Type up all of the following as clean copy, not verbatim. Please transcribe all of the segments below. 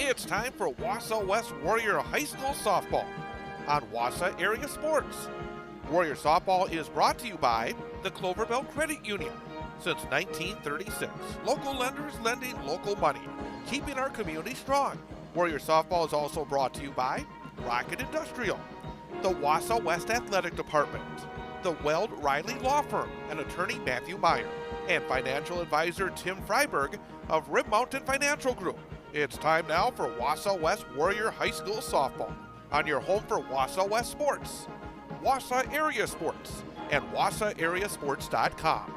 It's time for Wausau West Warrior High School Softball on Wausau Area Sports. Warrior Softball is brought to you by the Cloverbell Credit Union. Since 1936, local lenders lending local money, keeping our community strong. Warrior Softball is also brought to you by Rocket Industrial, the Wausau West Athletic Department, the Weld Riley Law Firm and attorney Matthew Meyer, and financial advisor Tim Freiberg of Rib Mountain Financial Group. It's time now for Wausau West Warrior High School Softball on your home for Wausau West Sports, Wausau Area Sports, and WausauAreaSports.com.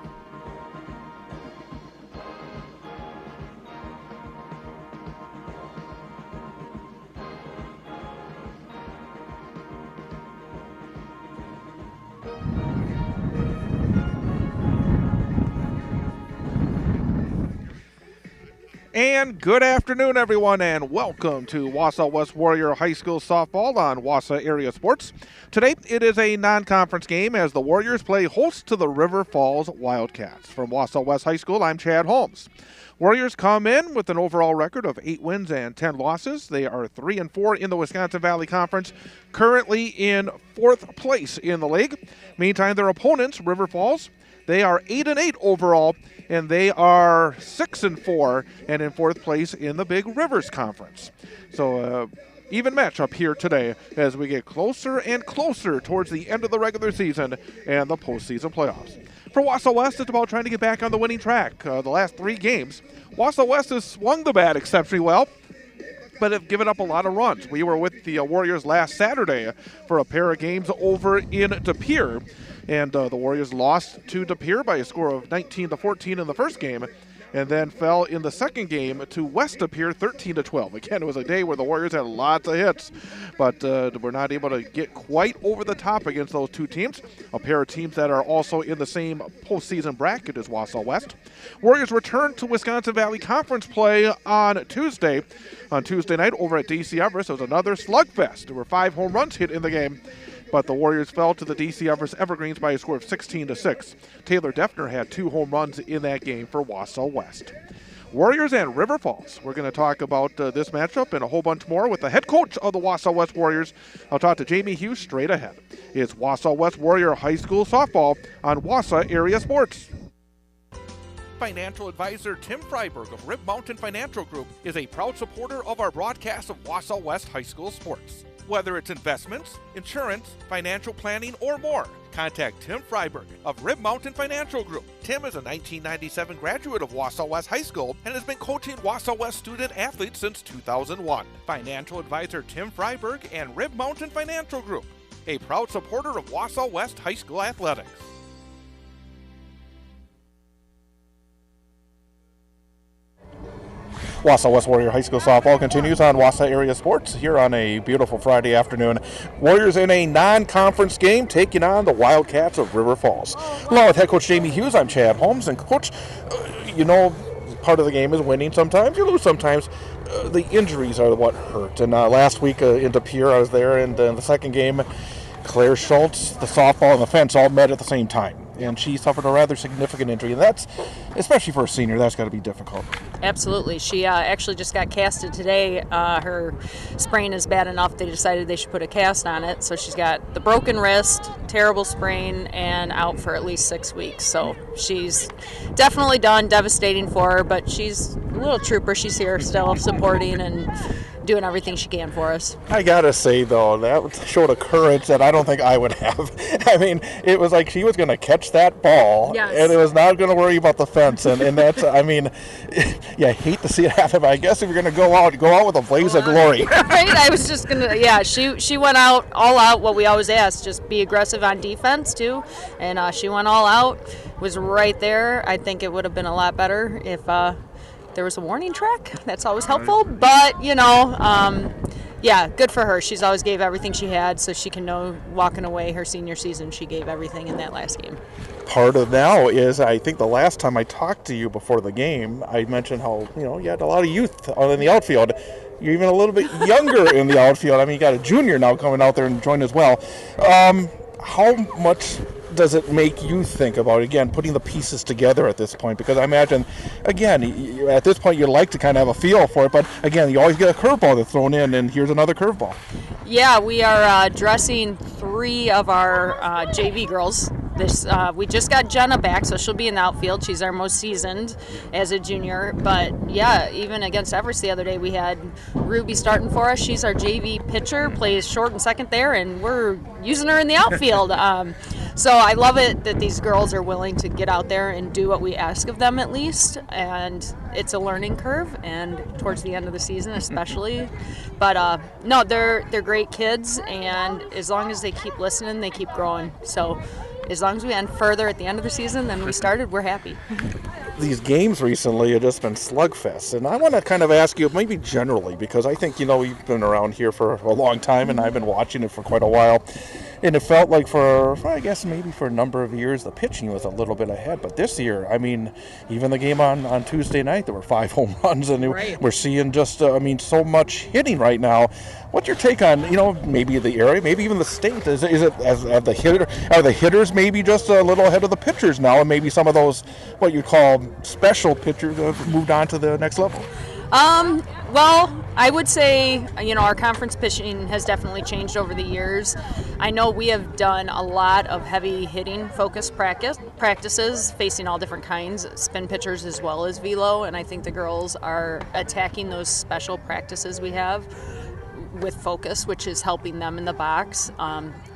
And good afternoon, everyone, and welcome to Wausau West Warrior High School Softball on Wausau Area Sports. Today, it is a non-conference game as the Warriors play host to the River Falls Wildcats. From Wausau West High School, I'm Chad Holmes. Warriors come in with an overall record of 8 wins and 10 losses. They are 3-4 in the Wisconsin Valley Conference, currently in 4th place in the league. Meantime, their opponents, River Falls, they are 8-8 overall, and they are 6-4 and in 4th place in the Big Rivers Conference. So even matchup here today as we get closer and closer towards the end of the regular season and the postseason playoffs. For Wausau West, it's about trying to get back on the winning track. The last 3 games, Wausau West has swung the bat exceptionally well, but have given up a lot of runs. We were with the Warriors last Saturday for a pair of games over in De Pere, and the Warriors lost to De Pere by a score of 19-14 in the first game, and then fell in the second game to West De Pere 13-12. Again, it was a day where the Warriors had lots of hits, but were not able to get quite over the top against those two teams, a pair of teams that are also in the same postseason bracket as Wausau West. Warriors return to Wisconsin Valley Conference play on Tuesday. On Tuesday night over at DC Everest, it was another slugfest. There were 5 home runs hit in the game, but the Warriors fell to the DC Everest Evergreens by a score of 16-6. Taylor Defner had 2 home runs in that game for Wausau West. Warriors and River Falls. We're going to talk about this matchup and a whole bunch more with the head coach of the Wausau West Warriors. I'll talk to Jamie Hughes straight ahead. It's Wausau West Warrior High School Softball on Wausau Area Sports. Financial advisor Tim Freiberg of Rib Mountain Financial Group is a proud supporter of our broadcast of Wausau West High School Sports. Whether it's investments, insurance, financial planning, or more, contact Tim Freiberg of Rib Mountain Financial Group. Tim is a 1997 graduate of Wausau West High School and has been coaching Wausau West student athletes since 2001. Financial advisor Tim Freiberg and Rib Mountain Financial Group, a proud supporter of Wausau West High School athletics. Wausau West Warrior High School Softball continues on Wausau Area Sports here on a beautiful Friday afternoon. Warriors in a non-conference game taking on the Wildcats of River Falls. Along with head coach Jamie Hughes, I'm Chad Holmes. And coach, part of the game is winning sometimes, you lose sometimes. The injuries are what hurt. And last week in De Pere, I was there, and the second game, Claire Schultz, the softball, and the fence all met at the same time. And she suffered a rather significant injury. And that's, especially for a senior, that's got to be difficult. Absolutely. She actually just got casted today. Her sprain is bad enough they decided they should put a cast on it. So she's got the broken wrist, terrible sprain, and out for at least 6 weeks. So she's definitely done, devastating for her, but she's a little trooper. She's here still supporting and doing everything she can for us. I gotta say, though, that showed a courage that I don't think I would have. I mean, it was like she was going to catch that ball, yes, and it was not going to worry about the fence. And that's, I mean, yeah, I hate to see it happen, but I guess if you're going to go out with a blaze of glory. Right? I was just going to, yeah, she went out, all out, what we always ask, just be aggressive on defense, too. And she went all out, was right there. I think it would have been a lot better if there was a warning track. That's always helpful, but yeah, good for her. She's always gave everything she had, so she can know walking away her senior season she gave everything in that last game. Part of now is, I think the last time I talked to you before the game, I mentioned how you had a lot of youth in the outfield. You're even a little bit younger in the outfield. I mean, you got a junior now coming out there and join as well. How much does it make you think about, again, putting the pieces together at this point? Because I imagine, again, at this point you like to kind of have a feel for it, but again, you always get a curveball that's thrown in, and here's another curveball. Yeah, we are dressing 3 of our JV girls. We just got Jenna back, so she'll be in the outfield. She's our most seasoned as a junior. But yeah, even against Everest the other day, we had Ruby starting for us. She's our JV pitcher, plays short and second there, and we're using her in the outfield. So I love it that these girls are willing to get out there and do what we ask of them, at least. And it's a learning curve, and towards the end of the season especially. But no, they're great kids, and as long as they keep listening, they keep growing. So as long as we end further at the end of the season than we started, we're happy. These games recently have just been slugfests, and I want to kind of ask you, maybe generally, because I think, you've been around here for a long time, and I've been watching it for quite a while, and it felt like I guess maybe for a number of years, the pitching was a little bit ahead, but this year, I mean, even the game on Tuesday night, there were 5 home runs, and right. We're seeing just, so much hitting right now. What's your take on, maybe the area, maybe even the state? Is it are the hitters maybe just a little ahead of the pitchers now, and maybe some of those what you call special pitchers have moved on to the next level? Well, I would say, our conference pitching has definitely changed over the years. I know we have done a lot of heavy hitting focused practices, facing all different kinds, spin pitchers as well as velo, and I think the girls are attacking those special practices we have with focus, which is helping them in the box.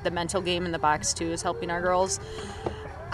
The mental game in the box, too, is helping our girls.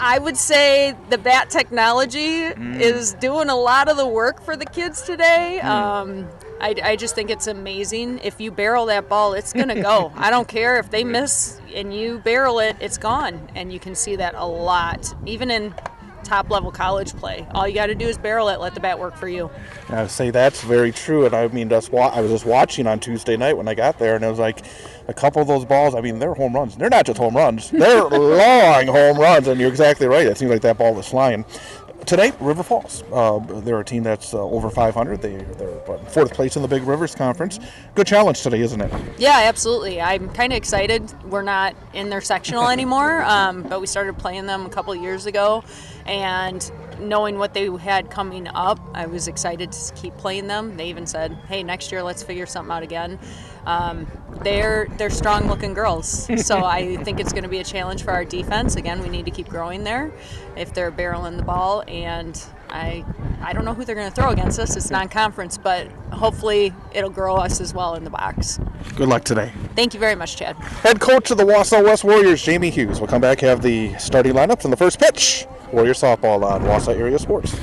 I would say the bat technology is doing a lot of the work for the kids today. I just think it's amazing. If you barrel that ball, it's going to go. I don't care if they miss and you barrel it, it's gone. And you can see that a lot, even in top-level college play. All you got to do is barrel it, let the bat work for you. I would say that's very true, and I mean, I was just watching on Tuesday night when I got there, and it was like a couple of those balls, I mean, they're home runs. They're not just home runs. They're long home runs, and you're exactly right. It seems like that ball was flying. Today, River Falls. They're a team that's over 500. They're 4th place in the Big Rivers Conference. Good challenge today, isn't it? Yeah, absolutely. I'm kind of excited. We're not in their sectional anymore, but we started playing them a couple of years ago. And knowing what they had coming up, I was excited to keep playing them. They even said, hey, next year let's figure something out again. They're strong-looking girls, so I think it's going to be a challenge for our defense. Again, we need to keep growing there if they're barreling the ball, and I don't know who they're going to throw against us. It's non-conference, but hopefully it'll grow us as well in the box. Good luck today. Thank you very much, Chad. Head coach of the Wausau West Warriors, Jamie Hughes. We'll come back, have the starting lineups and the first pitch. Warrior softball on Wausau Area Sports.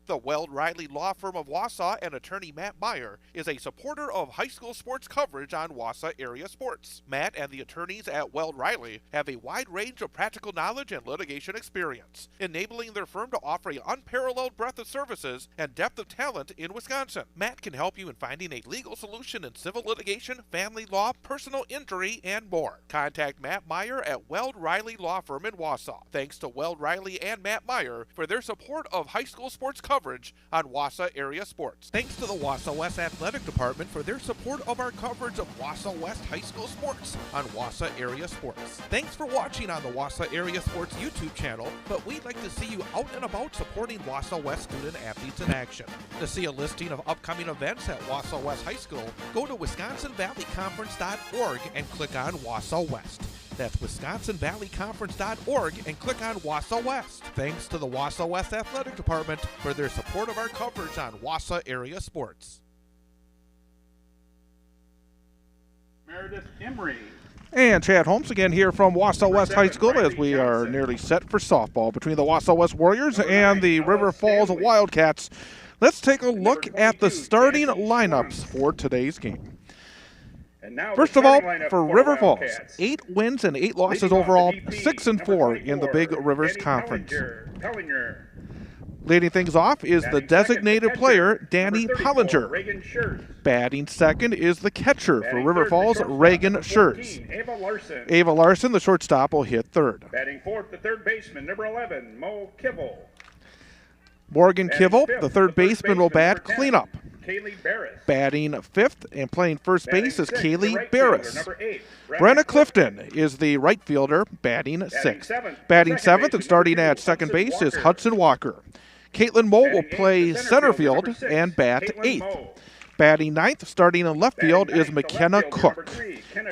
The Weld Riley Law Firm of Wausau and attorney Matt Meyer is a supporter of high school sports coverage on Wausau Area Sports. Matt and the attorneys at Weld Riley have a wide range of practical knowledge and litigation experience, enabling their firm to offer an unparalleled breadth of services and depth of talent in Wisconsin. Matt can help you in finding a legal solution in civil litigation, family law, personal injury, and more. Contact Matt Meyer at Weld Riley Law Firm in Wausau. Thanks to Weld Riley and Matt Meyer for their support of high school sports coverage on Wausau Area Sports. Thanks to the Wausau West Athletic Department for their support of our coverage of Wausau West High School sports on Wausau Area Sports. Thanks for watching on the Wausau Area Sports YouTube channel, but we'd like to see you out and about supporting Wausau West student athletes in action. To see a listing of upcoming events at Wausau West High School, go to WisconsinValleyConference.org and click on Wausau West. That's WisconsinValleyConference.org and click on Wausau West. Thanks to the Wausau West Athletic Department for their support of our coverage on Wausau Area Sports. Meredith Emery. And Chad Holmes again here from Wausau West High School as we are nearly set for softball between the Wausau West Warriors and the River Falls Wildcats. Let's take a look at the starting lineups for today's game. First of all, for River Falls, 8 wins and 8 losses overall, 6-4 in the Big Rivers Conference. Leading things off is the designated player, Danny Pollinger. Batting second is the catcher for River Falls, Reagan Schertz. Ava Larson, the shortstop, will hit third. Batting fourth, the third baseman, number 11, Mo Kibble. Morgan Kivel, the third baseman, will bat cleanup. Kaylee Barris. Batting fifth and playing first base is Batting sixth, the Kaylee right Barris. fielder, number 8, Brenna Clifton is the right fielder, batting sixth. Batting seventh and starting at second base is Hudson Walker. Caitlin Moe will play center field and bat eighth. Batting ninth, starting in left field, is McKenna Cook.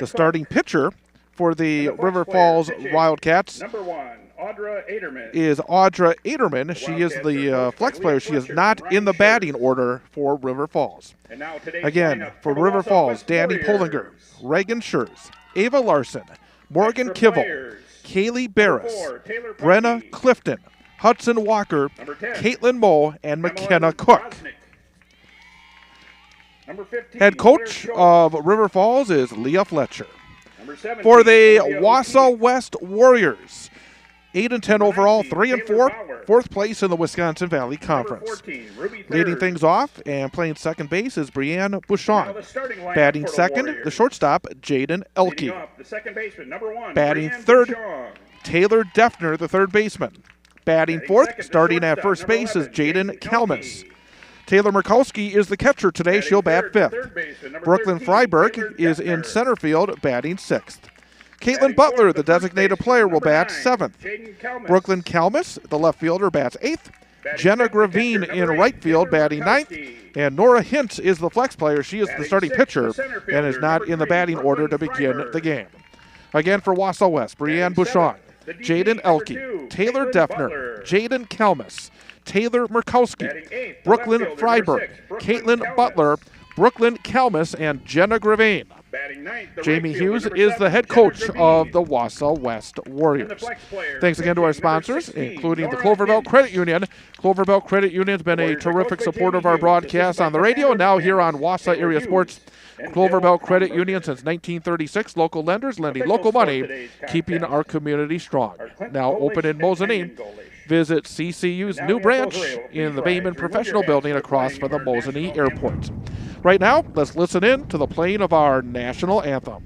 The starting pitcher for the River Falls Wildcats Number 1, Audra Aderman. is Audra Aderman. She is the flex player. She is not in the batting order for River Falls. And now today's Again, lineup for the River Wausau Falls, West Danny Warriors. Pollinger, Reagan Schurz, Ava Larson, Morgan Extra Kivel, players. Kaylee Barris, 4, Taylor Brenna Puckey. Clifton, Hudson Walker, Number 10, Caitlin Moe, and Emily McKenna Cook. Bosnick. Number 15, Head coach Claire of River Falls is Leah Fletcher. Number 17, For the Olivia Wausau O'Keefe. West Warriors, 8-10 overall, 3 and 4, Taylor Bauer. fourth place in the Wisconsin Valley Number Conference. 14, Ruby Leading Third. things off and playing second base is Brianne Now Bouchon. the starting lineup Batting for the second, Warriors. the shortstop, Jaden Elke. Leading off, the second baseman, number 1, Batting Brianne third, Bouchon. Taylor Defner, the third baseman. Batting Batting fourth, second, the starting at shortstop, first number base is 11, Jaden Jaden Kalmus. Elke. Taylor Murkowski is the catcher today. Batting She'll bat third, the fifth. third baseman, number Brooklyn 13, Freiberg Taylor is in Defner. center field, batting sixth. Caitlin Batting Butler, fourth, the first designated baseman, player, will number bat 9, seventh. Jaden Kalmus. Brooklyn Kalmus, the left fielder, bats eighth. Batting Jenna second, Gravine catcher, in number right 8, field, Taylor batting ninth. Murkowski. And Nora Hintz is the flex player. She is the Batting starting sixth, pitcher the center and is fielder, not number in the 3, batting order to Brooklyn begin Freiberg. the game. Again for Wausau West, Brianne Batting Bouchon, seventh, the DP, Jaden number Elke, 2, Taylor Caitlin Defner, Butler. Jaden Kalmus, Taylor Murkowski, Batting eighth, the Brooklyn left fielder, number Freiberg, 6, Brooklyn Caitlin Kalmus. Butler, Brooklyn Kalmus, and Jenna Gravine. Batting ninth, the Jamie right fielder, Hughes number is 7, the head Jenna coach Gravine. of the Wausau West And the Warriors. flex player, Thanks again to our pitching, number sponsors, 16, including the Nora Cloverville Hintz. Credit Union. Cloverville Credit Union has been a Warriors are terrific coached by supporter of Jamie our Hughes, broadcast assisted on the by radio, Tyler now here on Hintz, Wausau Taylor Area Hughes, Sports. and Cloverville Bill Credit Humber. Union since 1936. Local lenders lending Officials local for money, today's keeping contest our community strong. are Clint Now Golish open in and Kenyon Mosinee. Golish. Visit CCU's Now new here's branch Rosareo. in the Please Bayman rise. Professional Remove your Building hats across for from the playing our Mosinee national Airport. anthem. Right now, let's listen in to the playing of our national anthem.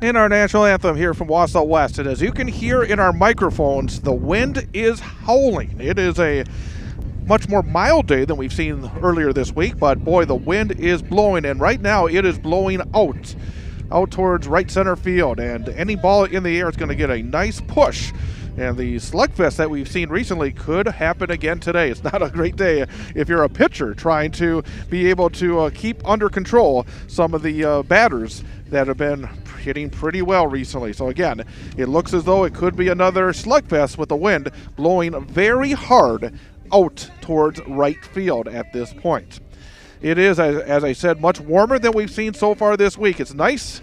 In our national anthem here from Wausau West, and as you can hear in our microphones, the wind is howling. It is a much more mild day than we've seen earlier this week, but boy, the wind is blowing, and right now it is blowing out towards right center field, and any ball in the air is going to get a nice push. And the slugfest that we've seen recently could happen again today. It's not a great day if you're a pitcher trying to be able to keep under control some of the batters that have been hitting pretty well recently. So again, it looks as though it could be another slugfest with the wind blowing very hard out towards right field at this point. It is, as I said, much warmer than we've seen so far this week. It's nice.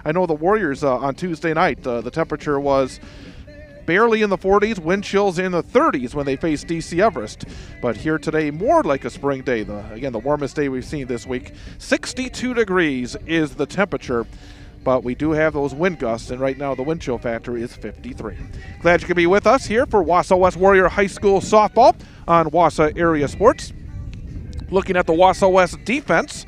I know the Warriors on Tuesday night, the temperature was barely in the 40s, wind chills in the 30s when they faced DC Everest. But here today, more like a spring day. Again, the warmest day we've seen this week. 62 degrees is the temperature, but we do have those wind gusts, and right now the wind chill factor is 53. Glad you could be with us here for Wausau West Warrior High School softball on Wausau Area Sports. Looking at the Wausau West defense,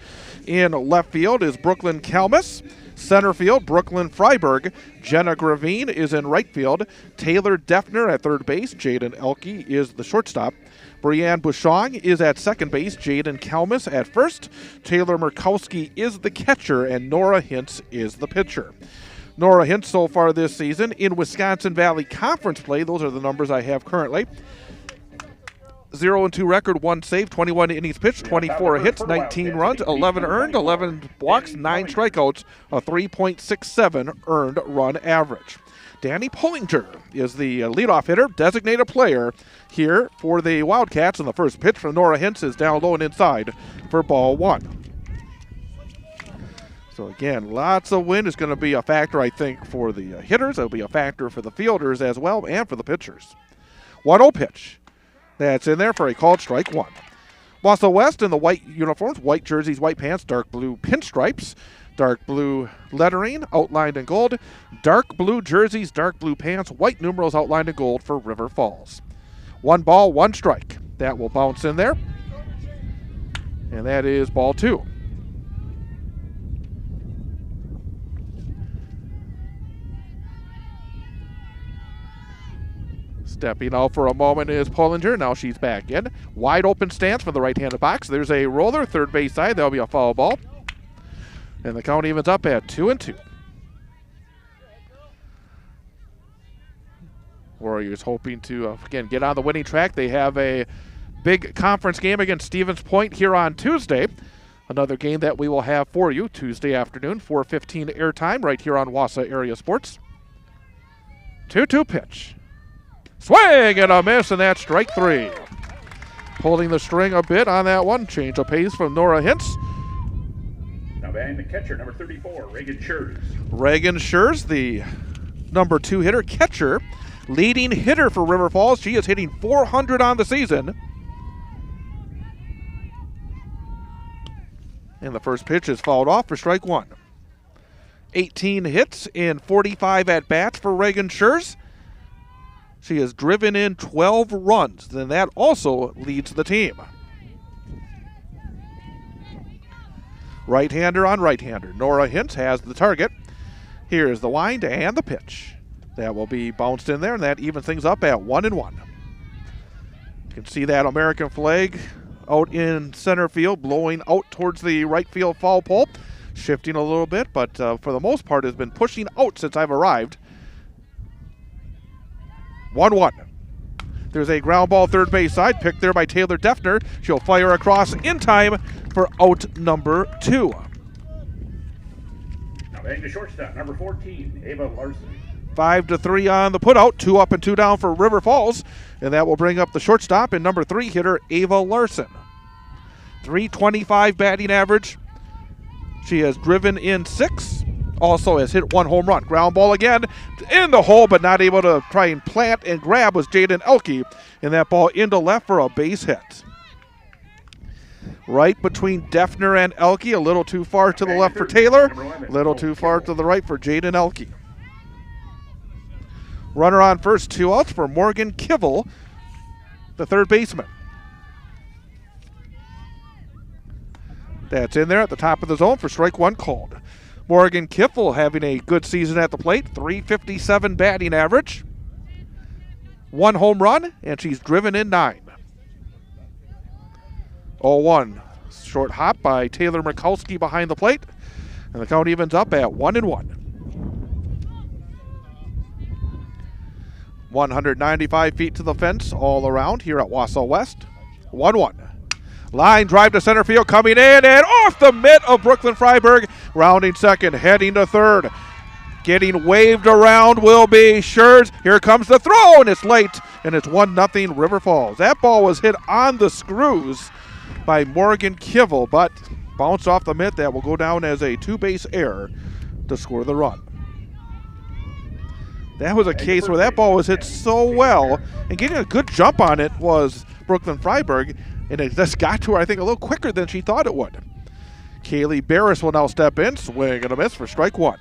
in left field is Brooklyn Kalmus. Center field, Brooklyn Freiberg. Jenna Gravine is in right field. Taylor Defner at third base. Jaden Elke is the shortstop. Brianne Bouchon is at second base. Jaden Kalmus at first. Taylor Murkowski is the catcher, and Nora Hintz is the pitcher. Nora Hintz so far this season in Wisconsin Valley Conference play. Those are the numbers I have currently. 0-2 record, 1 save, 21 innings pitched, 24 hits, 19 runs, 11 earned, 11 walks, 9 strikeouts, a 3.67 earned run average. Danny Pullinger is the leadoff hitter, designated player here for the Wildcats, and the first pitch from Nora Hintz is down low and inside for ball 1. So again, lots of wind is going to be a factor, I think, for the hitters. It'll be a factor for the fielders as well and for the pitchers. 1-0 pitch. That's in there for a called strike 1. Wausau West in the white uniforms, white jerseys, white pants, dark blue pinstripes, dark blue lettering outlined in gold, dark blue jerseys, dark blue pants, white numerals outlined in gold for River Falls. 1 ball, 1 strike. That will bounce in there. And that is ball 2. Stepping out for a moment is Pullinger. Now she's back in. Wide open stance from the right-handed box. There's a roller, third base side. That'll be a foul ball. And the count evens up at 2-2. Warriors hoping to, again, get on the winning track. They have a big conference game against Stevens Point here on Tuesday. Another game that we will have for you Tuesday afternoon, 4:15 airtime right here on Wausau Area Sports. 2-2 pitch. Swing and a miss, and that's strike 3. Pulling the string a bit on that one. Change of pace from Nora Hintz. Now batting the catcher, number 34, Reagan Schurz. Reagan Schurz, the number 2 hitter, catcher, leading hitter for River Falls. She is hitting .400 on the season. And the first pitch is fouled off for strike 1. 18 hits in 45 at-bats for Reagan Schurz. She has driven in 12 runs, and that also leads the team. Right-hander on right-hander. Nora Hintz has the target. Here is the wind and the pitch. That will be bounced in there, and that evens things up at 1-1. You can see that American flag out in center field, blowing out towards the right field foul pole. Shifting a little bit, but for the most part has been pushing out since I've arrived. 1-1. There's a ground ball third base side, picked there by Taylor Defner. She'll fire across in time for out number 2. Now batting the shortstop, number 14, Ava Larson. 5-3 on the putout, 2 up and 2 down for River Falls, and that will bring up the shortstop and number 3 hitter Ava Larson. .325 batting average. She has driven in 6. Also has hit 1 home run. Ground ball again in the hole, but not able to try and plant and grab was Jaden Elke. And that ball into left for a base hit. Right between Defner and Elke. A little too far to the left for Taylor. A little too far to the right for Jaden Elke. Runner on first, 2 outs for Morgan Kivel, the third baseman. That's in there at the top of the zone for strike 1 called. Morgan Kiffel having a good season at the plate, .357 batting average, 1 home run, and she's driven in 9. 0-1. Short hop by Taylor Murkowski behind the plate, and the count evens up at 1-1. 195 feet to the fence all around here at Wausau West. 1-1. Line drive to center field coming in and off the mitt of Brooklyn Freiberg. Rounding second, heading to third. Getting waved around will be Schurz. Here comes the throw, and it's late, and it's 1-0 River Falls. That ball was hit on the screws by Morgan Kivel, but bounced off the mitt. That will go down as a 2-base error to score the run. That was a case where that ball was hit so well, and getting a good jump on it was Brooklyn Freiberg, and it just got to her, I think, a little quicker than she thought it would. Kaylee Barris will now step in, swing and a miss for strike 1.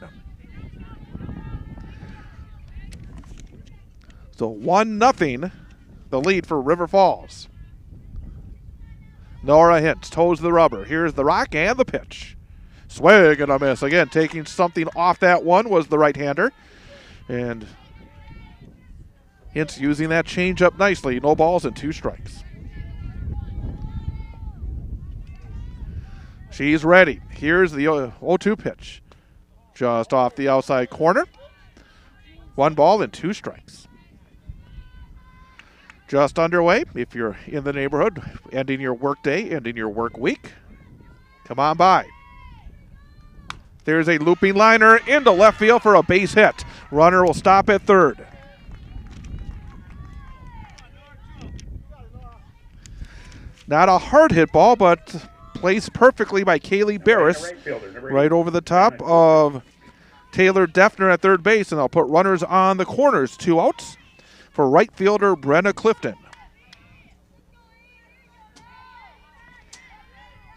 So 1-0, the lead for River Falls. Nora Hintz toes the rubber. Here's the rock and the pitch. Swing and a miss. Again, taking something off that one was the right-hander. And Hintz using that changeup nicely. No balls and 2 strikes. She's ready. Here's the 0-2 pitch. Just off the outside corner. 1 ball and 2 strikes. Just underway. If you're in the neighborhood, ending your work day, ending your work week, come on by. There's a looping liner into left field for a base hit. Runner will stop at third. Not a hard hit ball, but placed perfectly by Kaylee Barris right over the top of Taylor Defner at third base, and they'll put runners on the corners. 2 outs for right fielder Brenna Clifton.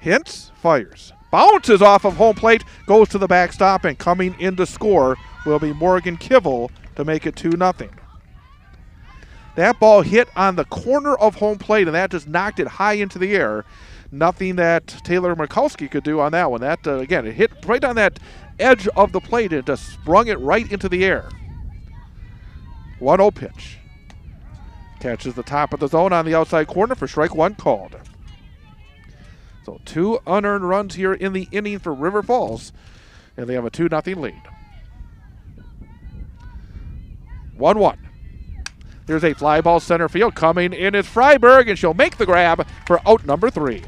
Hintz fires. Bounces off of home plate, goes to the backstop, and coming in to score will be Morgan Kivel to make it 2-0. That ball hit on the corner of home plate, and that just knocked it high into the air. Nothing that Taylor Mikowski could do on that one. That, again, it hit right on that edge of the plate and just sprung it right into the air. 1-0 pitch. Catches the top of the zone on the outside corner for strike 1 called. So 2 unearned runs here in the inning for River Falls, and they have a 2-0 lead. 1-1. There's a fly ball center field. Coming in is Freiberg, and she'll make the grab for out number 3.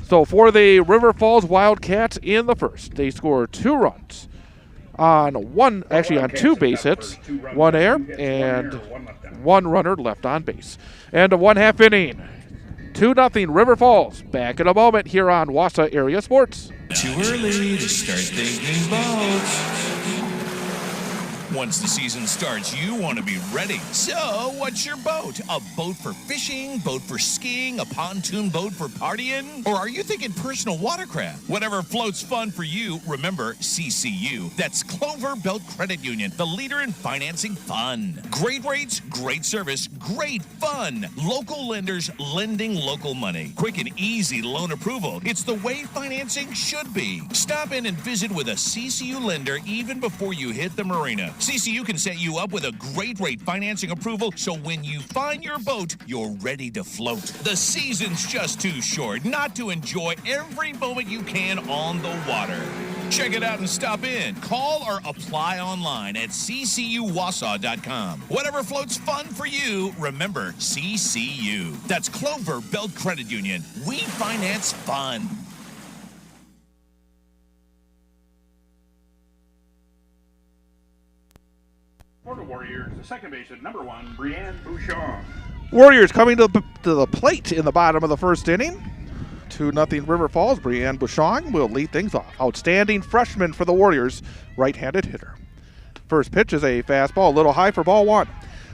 So for the River Falls Wildcats in the first, they score 2 runs on 2 base hits, 1 error, and 1 runner left on base. End of 1/2 inning. 2-0 River Falls. Back in a moment here on Wausau Area Sports. Too early to start thinking boats. Once the season starts, you want to be ready. So, what's your boat? A boat for fishing, boat for skiing, a pontoon boat for partying? Or are you thinking personal watercraft? Whatever floats fun for you, remember CCU. That's Clover Belt Credit Union, the leader in financing fun. Great rates, great service, great fun. Local lenders lending local money. Quick and easy loan approval. It's the way financing should be. Stop in and visit with a CCU lender even before you hit the marina. CCU can set you up with a great rate financing approval, so when you find your boat, you're ready to float. The season's just too short not to enjoy every moment you can on the water. Check it out and stop in. Call or apply online at ccuwausau.com. Whatever floats fun for you, remember CCU. That's Clover Belt Credit Union. We finance fun. For the Warriors, the second baseman, number 1, Brianne Bouchon. Warriors coming to the plate in the bottom of the first inning. 2-0 River Falls. Brianne Bouchon will lead things off. Outstanding freshman for the Warriors, right-handed hitter. First pitch is a fastball, a little high for ball 1.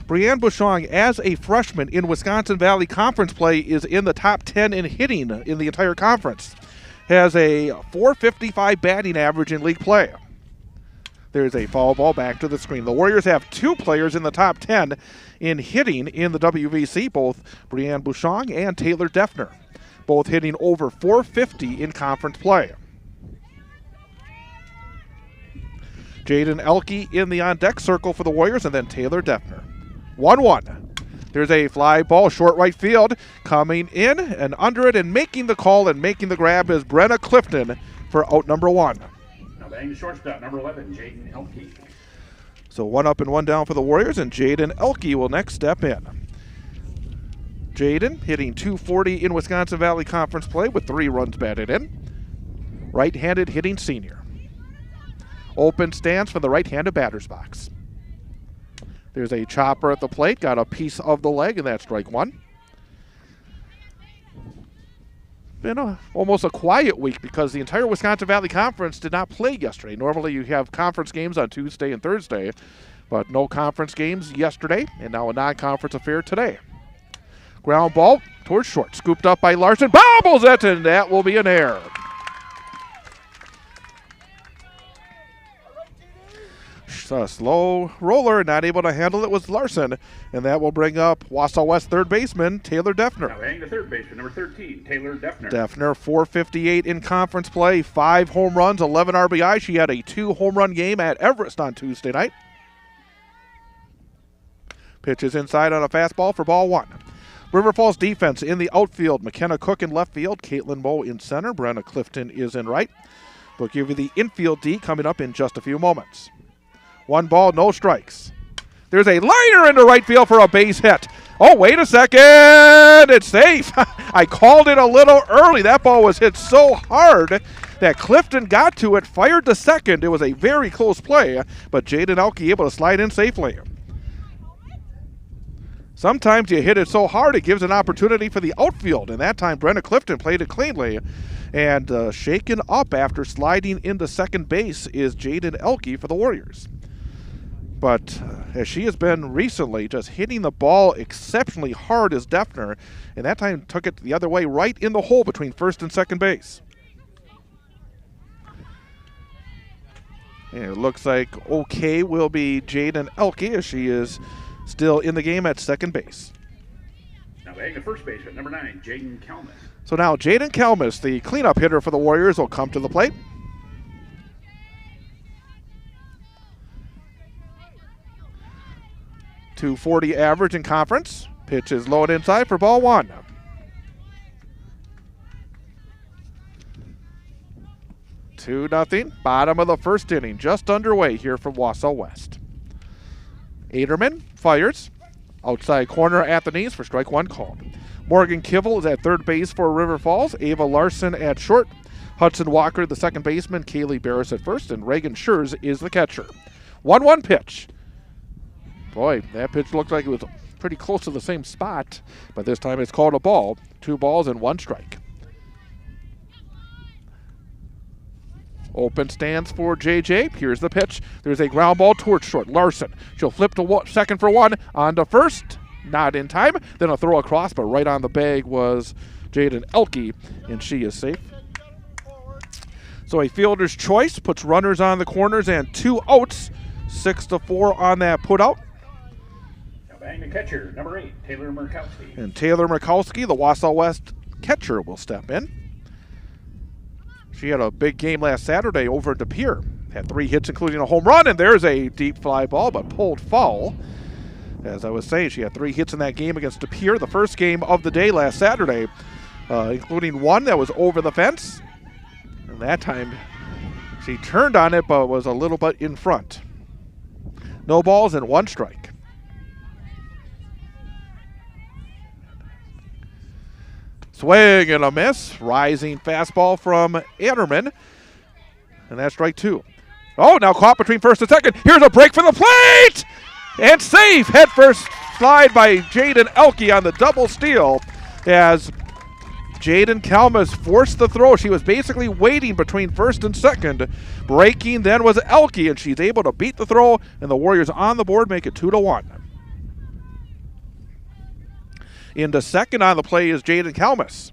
Brianne Bouchon, as a freshman in Wisconsin Valley Conference play, is in the top 10 in hitting in the entire conference. Has a .455 batting average in league play. There's a foul ball back to the screen. The Warriors have 2 players in the top 10 in hitting in the WVC, both Brianne Bouchon and Taylor Defner, both hitting over .450 in conference play. Jaden Elke in the on-deck circle for the Warriors, and then Taylor Defner. 1-1. There's a fly ball, short right field, coming in and under it, and making the call and making the grab is Brenna Clifton for out number 1. Batting the shortstop, number 11, Jaden Elke. So 1 up and 1 down for the Warriors, and Jaden Elke will next step in. Jaden hitting .240 in Wisconsin Valley Conference play with 3 runs batted in. Right-handed hitting senior. Open stance from the right-handed batter's box. There's a chopper at the plate, got a piece of the leg, and that's strike 1. Been almost a quiet week because the entire Wisconsin Valley Conference did not play yesterday. Normally you have conference games on Tuesday and Thursday, but no conference games yesterday, and now a non-conference affair today. Ground ball towards short, scooped up by Larson, bobbles it, and that will be an error. A slow roller, not able to handle it was Larson, and that will bring up Wausau West third baseman Taylor Defner. Now batting the third baseman, number 13, Taylor Defner. Defner, .458 in conference play, 5 home runs, 11 RBI. She had a 2 home run game at Everest on Tuesday night. Pitches inside on a fastball for ball 1. River Falls defense in the outfield. McKenna Cook in left field. Caitlin Moe in center. Brenna Clifton is in right. We'll give you the infield D coming up in just a few moments. 1 ball, no strikes. There's a liner into right field for a base hit. Oh, wait a second. It's safe. I called it a little early. That ball was hit so hard that Clifton got to it, fired to second. It was a very close play, but Jaden Elke able to slide in safely. Sometimes you hit it so hard it gives an opportunity for the outfield, and that time Brenna Clifton played it cleanly. And shaken up after sliding into second base is Jaden Elke for the Warriors. But as she has been recently, just hitting the ball exceptionally hard as Defner, and that time took it the other way right in the hole between first and second base. And it looks like okay will be Jaden Elke as she is still in the game at second base. Now batting the first baseman, number 9, Jaden Kelmus. So now Jaden Kelmus, the cleanup hitter for the Warriors, will come to the plate. .240 average in conference. Pitch is low and inside for ball 1. Two nothing. Bottom of the first inning, just underway here from Wausau West. Aderman fires. Outside corner at the knees for strike 1 called. Morgan Kivel is at third base for River Falls. Ava Larson at short. Hudson Walker, the second baseman. Kaylee Barris at first. And Reagan Schurz is the catcher. 1-1 pitch. Boy, that pitch looked like it was pretty close to the same spot. But this time it's called a ball. 2 balls and 1 strike. Open stands for JJ. Here's the pitch. There's a ground ball towards short. Larson. She'll flip to second for 1. On to first. Not in time. Then a throw across, but right on the bag was Jaden Elke, and she is safe. So a fielder's choice puts runners on the corners and 2 outs. 6-4 on that put out. Now batting the catcher, number 8, Taylor Murkowski. And Taylor Murkowski, the Wausau West catcher, will step in. She had a big game last Saturday over at De Pere. Had 3 hits, including a home run, and there's a deep fly ball, but pulled foul. As I was saying, she had 3 hits in that game against De Pere, the first game of the day last Saturday, including 1 that was over the fence. And that time, she turned on it, but was a little bit in front. No balls and 1 strike. Swing and a miss. Rising fastball from Aderman. And that's strike 2. Oh, now caught between first and second. Here's a break for the plate! And safe. Head first slide by Jaden Elke on the double steal as Jaden Kelmus forced the throw. She was basically waiting between first and second. Breaking then was Elke, and she's able to beat the throw, and the Warriors on the board make it 2-1. Into second on the play is Jaden Kelmus.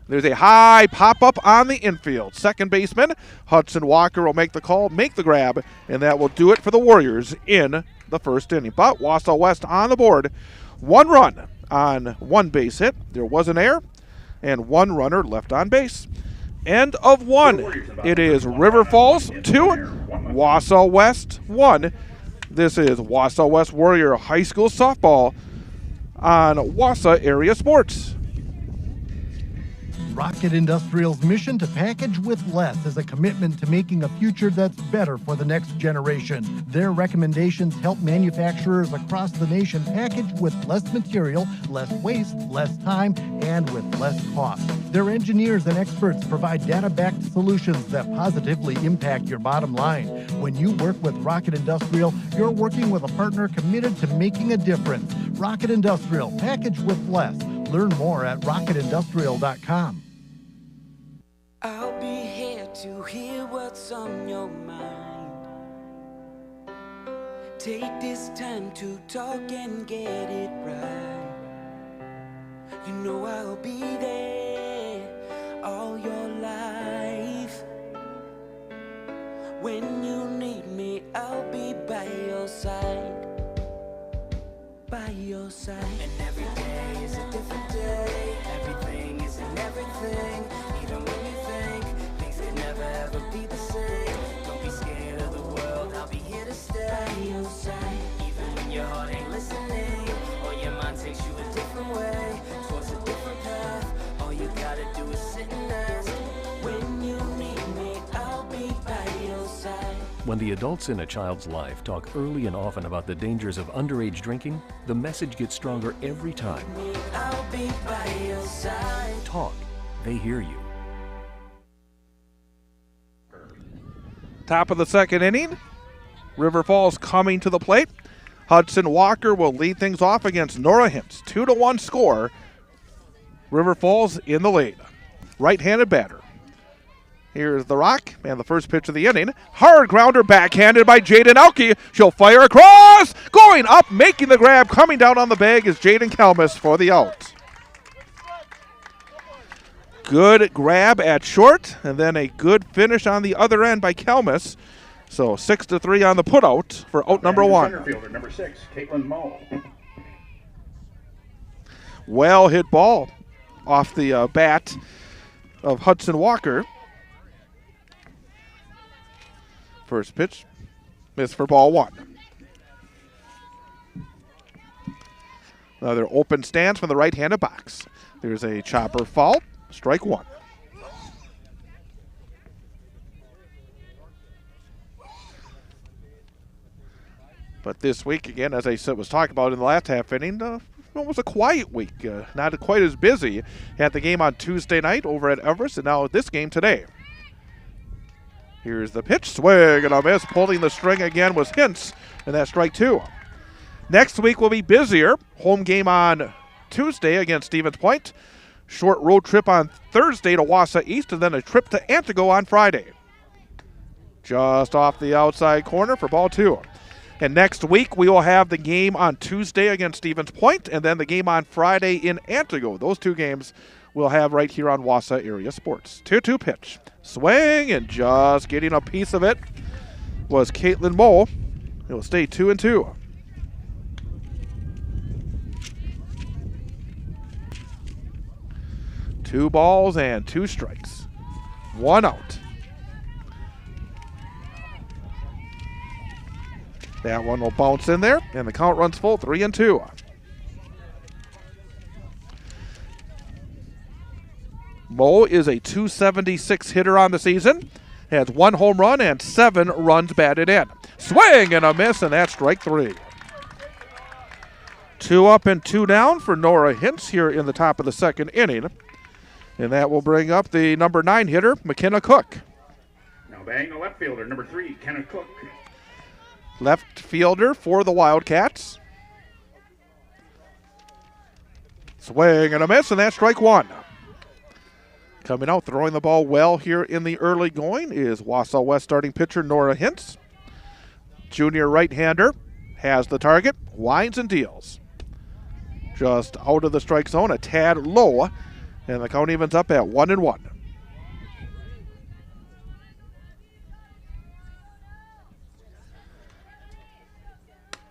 There's a high pop-up on the infield. Second baseman Hudson Walker will make the call, make the grab, and that will do it for the Warriors in the first inning. But Wausau West on the board. 1 run on 1 base hit. There was an error, and 1 runner left on base. End of 1. It is River Falls 2, Wausau West 1. This is Wausau West Warrior High School Softball on Wausau Area Sports. Rocket Industrial's mission to package with less is a commitment to making a future that's better for the next generation. Their recommendations help manufacturers across the nation package with less material, less waste, less time, and with less cost. Their engineers and experts provide data-backed solutions that positively impact your bottom line. When you work with Rocket Industrial, you're working with a partner committed to making a difference. Rocket Industrial, package with less. Learn more at rocketindustrial.com. I'll be here to hear what's on your mind. Take this time to talk and get it right. You know I'll be there all your life. When you need me, I'll be by your side. By your side. And every day is a different day. Everything is in everything. Even when you think things can never ever be the same. Don't be scared of the world, I'll be here to stay. By your side. Even when your heart ain't listening, or your mind takes you a different way. When the adults in a child's life talk early and often about the dangers of underage drinking, the message gets stronger every time. I'll be by your side. Talk. They hear you. Top of the second inning. River Falls coming to the plate. Hudson Walker will lead things off against Nora Hintz. 2-1 score. River Falls in the lead. Right-handed batter. Here's the rock and the first pitch of the inning. Hard grounder backhanded by Jaden Elke. She'll fire across. Going up, making the grab. Coming down on the bag is Jaden Kelmis for the out. Good grab at short, and then a good finish on the other end by Kelmis. So 6-3 on the putout for out number one. Center fielder, number 6, Caitlin Moe. Well hit ball off the bat of Hudson Walker. First pitch, missed for ball one. Another open stance from the right-handed box. There's a chopper foul, strike one. But this week, again, as I said, was talking about in the last half inning, it was a quiet week. Not quite as busy. Had the game on Tuesday night over at Everest, and now this game today. Here's the pitch, swing and a miss. Pulling the string again was Hintz, and that's strike two. Next week will be busier. Home game on Tuesday against Stevens Point. Short road trip on Thursday to Wausau East, and then a trip to Antigo on Friday. Just off the outside corner for ball two. And next week we will have the game on Tuesday against Stevens Point, and then the game on Friday in Antigo. Those two games we'll have right here on Wausau Area Sports. 2-2 pitch. Swing, and just getting a piece of it was Caitlin Moe. It will stay 2-2. Two balls and two strikes. One out. That one will bounce in there, and the count runs full, 3-2. Moe is a .276 hitter on the season. Has 1 home run and 7 runs batted in. Swing and a miss, and that's strike three. 2 up and 2 down for Nora Hintz here in the top of the second inning. And that will bring up the number 9 hitter, McKenna Cook. Now batting the left fielder, number 3, Kenneth Cook. Left fielder for the Wildcats. Swing and a miss, and that's strike one. Coming out, throwing the ball well here in the early going is Wausau West starting pitcher Nora Hintz. Junior right-hander has the target, winds and deals. Just out of the strike zone, a tad low, and the count evens up at 1-1.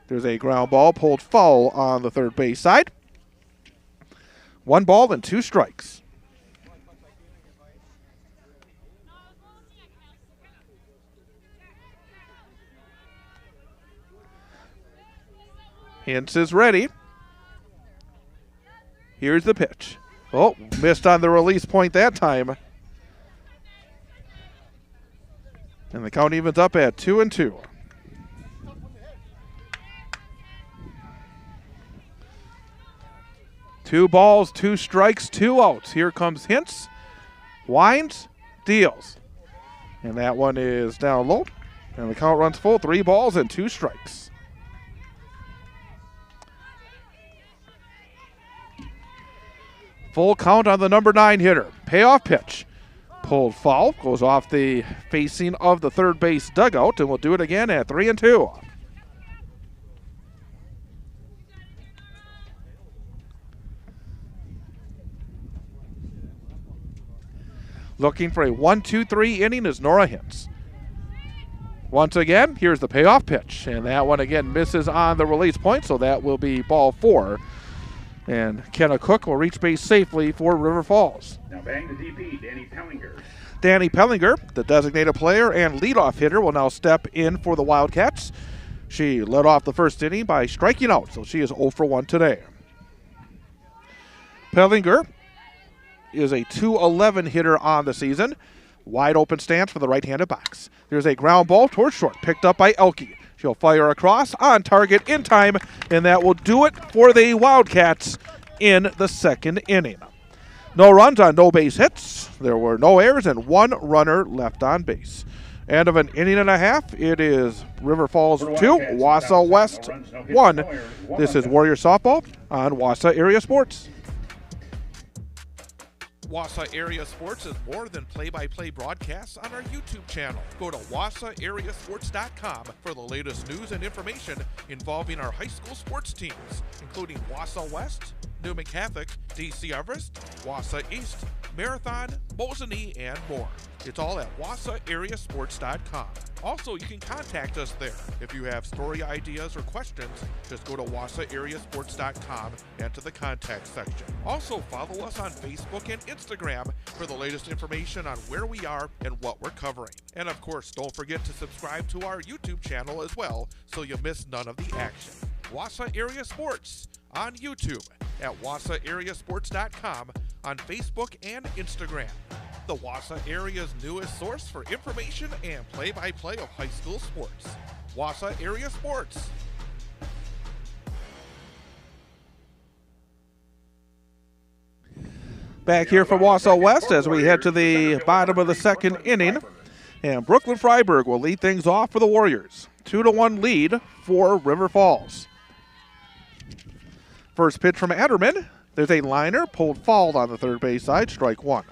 There's a ground ball pulled foul on the third base side. 1 ball and 2 strikes. Hintz is ready. Here's the pitch. Oh, missed on the release point that time. And the count evens up at 2-2. Two balls, 2 strikes, 2 outs. Here comes Hintz. Winds, deals. And that one is down low. And the count runs full, 3 balls and 2 strikes. Full count on the number 9 hitter. Payoff pitch. Pulled foul. Goes off the facing of the third base dugout, and we'll do it again at 3-2. Looking for a 1-2-3 inning is Nora Hintz. Once again, here's the payoff pitch, and that one again misses on the release point, so that will be ball 4. And Kenna Cook will reach base safely for River Falls. Now batting the DP, Danny Pellinger. Danny Pellinger, the designated player and leadoff hitter, will now step in for the Wildcats. She led off the first inning by striking out, so she is 0 for 1 today. Pellinger is a .211 hitter on the season. Wide open stance for the right-handed box. There's a ground ball towards short, picked up by Elke. She'll fire across, on target, in time, and that will do it for the Wildcats in the second inning. No runs on no base hits. There were no errors and one runner left on base. End of an inning and a half. It is River Falls 2, Wausau West 1. This is Warrior Softball on Wausau Area Sports. Wausau Area Sports is more than play-by-play broadcasts on our YouTube channel. Go to wausauareasports.com for the latest news and information involving our high school sports teams, including Wausau West, Newman Catholic, DC Everest, Wausau East, Marathon, Mosinee, and more. It's all at wausauareasports.com. Also, you can contact us there. If you have story ideas or questions, just go to wausauareasports.com and to the contact section. Also, follow us on Facebook and Instagram for the latest information on where we are and what we're covering. And of course, don't forget to subscribe to our YouTube channel as well so you miss none of the action. Wausau Area Sports on YouTube, at wausauareasports.com, on Facebook and Instagram. The Wausau area's newest source for information and play-by-play of high school sports. Wausau Area Sports. Back here from Wausau West as we head to the bottom of the second inning. And Brooklyn Freiburg will lead things off for the Warriors. 2-1 lead for River Falls. First pitch from Adderman. There's a liner pulled foul on the third base side, strike one.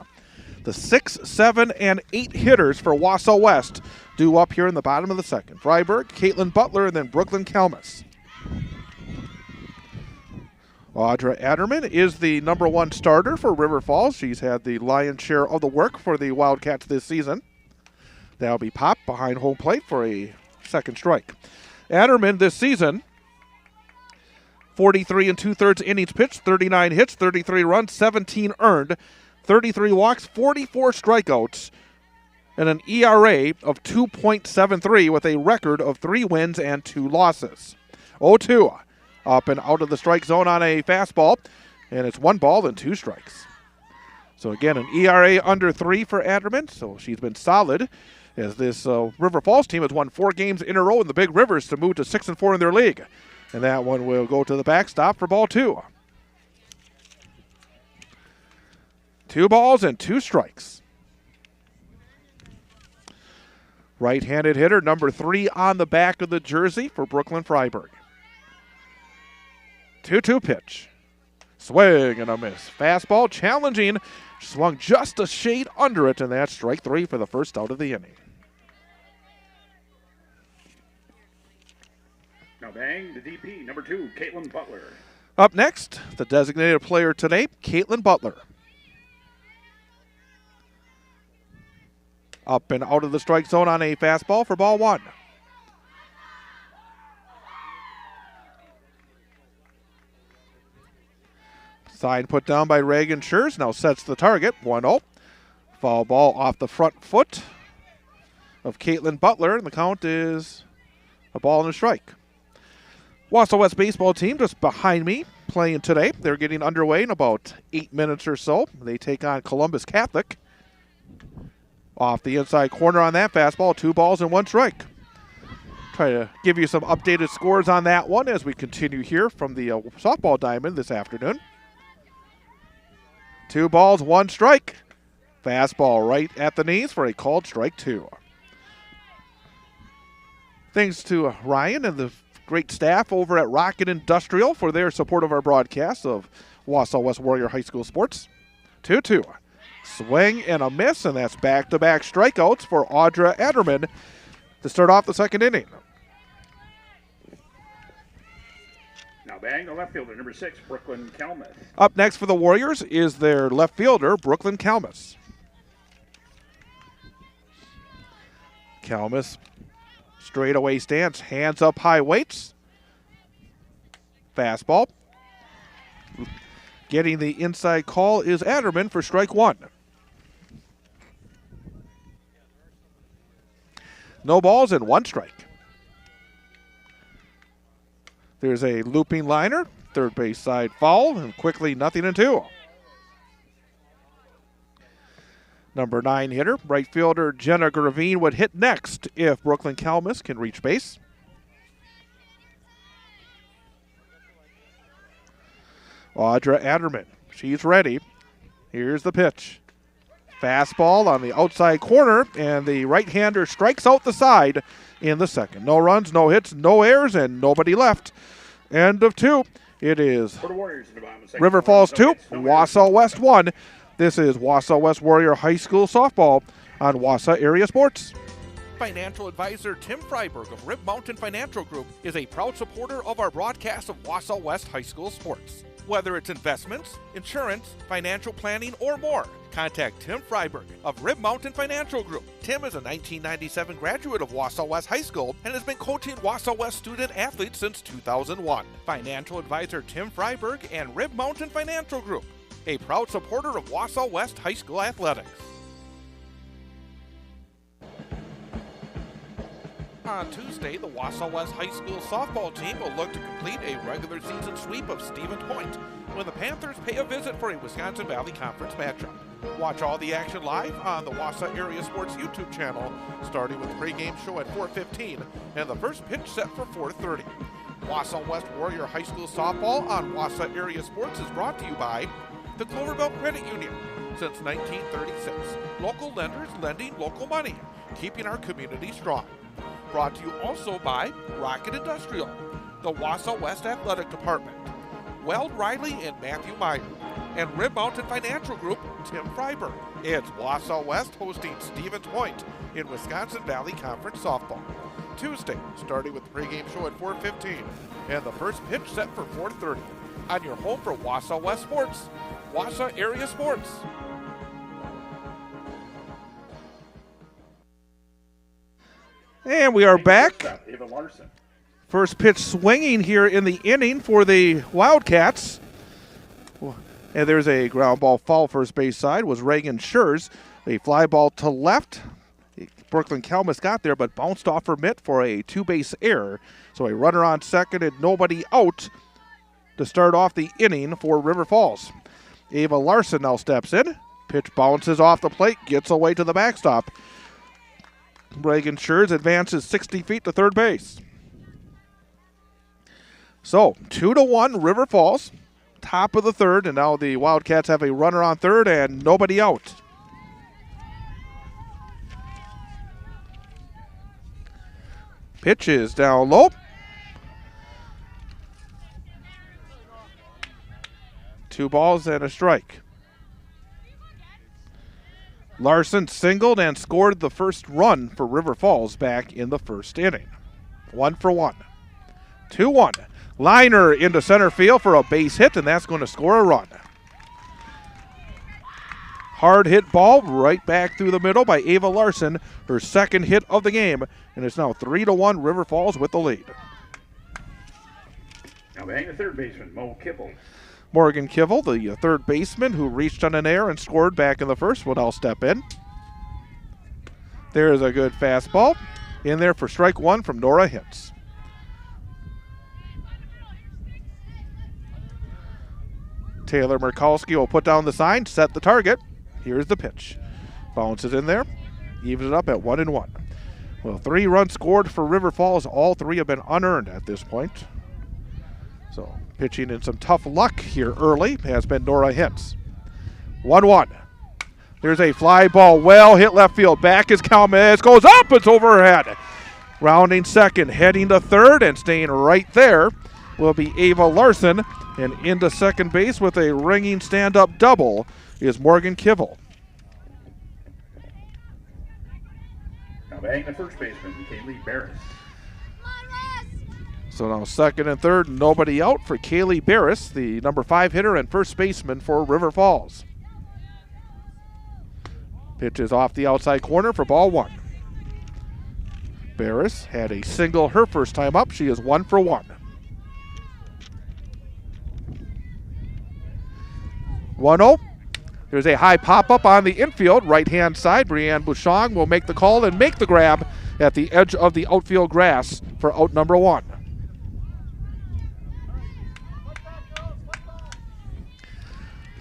The 6, 7, and 8 hitters for Wausau West due up here in the bottom of the second. Freiburg, Caitlin Butler, and then Brooklyn Kalmus. Audra Adderman is the number 1 starter for River Falls. She's had the lion's share of the work for the Wildcats this season. That'll be popped behind home plate for a second strike. Adderman this season, 43 2/3 innings pitched, 39 hits, 33 runs, 17 earned, 33 walks, 44 strikeouts, and an ERA of 2.73 with a record of 3 wins and 2 losses. 0-2 up and out of the strike zone on a fastball, and it's 1 ball and 2 strikes. So again, an ERA under 3 for Adderman, so she's been solid as this River Falls team has won 4 games in a row in the Big Rivers to move to 6-4 in their league. And that one will go to the backstop for ball 2. 2 balls and 2 strikes. Right-handed hitter, number 3 on the back of the jersey for Brooklyn Freiburg. 2-2 pitch. Swing and a miss. Fastball challenging. Swung just a shade under it, and that's strike 3 for the first out of the inning. Now bang, the DP, number 2, Caitlin Butler. Up next, the designated player today, Caitlin Butler. Up and out of the strike zone on a fastball for ball 1. Sign put down by Reagan Schurz, now sets the target, 1-0. Foul ball off the front foot of Caitlin Butler, and the count is a ball and a strike. Wausau West baseball team just behind me playing today. They're getting underway in about 8 minutes or so. They take on Columbus Catholic. Off the inside corner on that fastball, 2 balls and 1 strike. Try to give you some updated scores on that one as we continue here from the softball diamond this afternoon. 2 balls, 1 strike. Fastball right at the knees for a called strike 2. Thanks to Ryan and the great staff over at Rocket Industrial for their support of our broadcast of Wausau West Warrior High School Sports. 2-2. Swing and a miss, and that's back-to-back strikeouts for Audra Adderman to start off the second inning. Now bang, the left fielder, number 6, Brooklyn Kalmus. Up next for the Warriors is their left fielder, Brooklyn Kalmus. Kalmus, straightaway stance, hands up high, waits. Fastball. Getting the inside call is Adderman for strike 1. No balls and 1 strike. There's a looping liner, third base side foul, and quickly 0-2. Number 9 hitter, right fielder Jenna Gravine would hit next if Brooklyn Kalmus can reach base. Audra Adderman, she's ready. Here's the pitch. Fastball on the outside corner, and the right-hander strikes out the side in the second. No runs, no hits, no errors, and nobody left. End of 2. It is River Falls 2, Wausau West 1. This is Wausau West Warrior High School softball on Wausau Area Sports. Financial advisor Tim Freiberg of Rib Mountain Financial Group is a proud supporter of our broadcast of Wausau West High School sports. Whether it's investments, insurance, financial planning, or more, contact Tim Freiberg of Rib Mountain Financial Group. Tim is a 1997 graduate of Wausau West High School and has been coaching Wausau West student athletes since 2001. Financial advisor Tim Freiberg and Rib Mountain Financial Group, a proud supporter of Wausau West High School athletics. On Tuesday, the Wausau West High School softball team will look to complete a regular season sweep of Stevens Point when the Panthers pay a visit for a Wisconsin Valley Conference matchup. Watch all the action live on the Wausau Area Sports YouTube channel, starting with the pregame show at 4:15 and the first pitch set for 4:30. Wausau West Warrior High School softball on Wausau Area Sports is brought to you by the Cloverbelt Credit Union. Since 1936, local lenders lending local money, keeping our community strong. Brought to you also by Rocket Industrial, the Wausau West Athletic Department, Weld Riley and Matthew Meyer, and Rib Mountain Financial Group, Tim Freiberg. It's Wausau West hosting Stevens Point in Wisconsin Valley Conference softball. Tuesday, starting with the pregame show at 4:15 and the first pitch set for 4:30 on your home for Wausau West Sports, Wausau Area Sports. And we are back. First pitch swinging here in the inning for the Wildcats. And there's a ground ball foul first base side was Reagan Schurz. A fly ball to left. Brooklyn Kalmus got there but bounced off her mitt for a two-base error. So a runner on second and nobody out to start off the inning for River Falls. Ava Larson now steps in. Pitch bounces off the plate, gets away to the backstop. Reagan Schurz advances 60 feet to third base. So 2-1 River Falls, top of the third, and now the Wildcats have a runner on third and nobody out. Pitch is down low. Two balls and a strike. Larson singled and scored the first run for River Falls back in the first inning. 1-for-1. 2-1. Liner into center field for a base hit, and that's going to score a run. Hard hit ball right back through the middle by Ava Larson, her second hit of the game, and it's now 3-1 River Falls with the lead. Now batting the third baseman, Mo Kibble. Morgan Kivel, the third baseman who reached on an error and scored back in the first, will now step in. There is a good fastball in there for strike one from Nora Hintz. Taylor Murkowski will put down the sign, set the target. Here's the pitch. Bounces in there, evens it up at 1-1. Well, 3 runs scored for River Falls. All 3 have been unearned at this point. So pitching in some tough luck here early has been Nora Hintz. 1-1. There's a fly ball, well hit left field. Back is Kalmus, goes up, it's overhead. Rounding second, heading to third, and staying right there will be Ava Larson. And into second base with a ringing stand-up double is Morgan Kivel. Now batting the first baseman, Kaylee Barris. So now second and third, nobody out for Kaylee Barris, the number 5 hitter and first baseman for River Falls. Pitch is off the outside corner for ball 1. Barris had a single her first time up. She is 1-for-1. 1-0. There's a high pop-up on the infield, right-hand side. Brianne Bouchon will make the call and make the grab at the edge of the outfield grass for out number 1.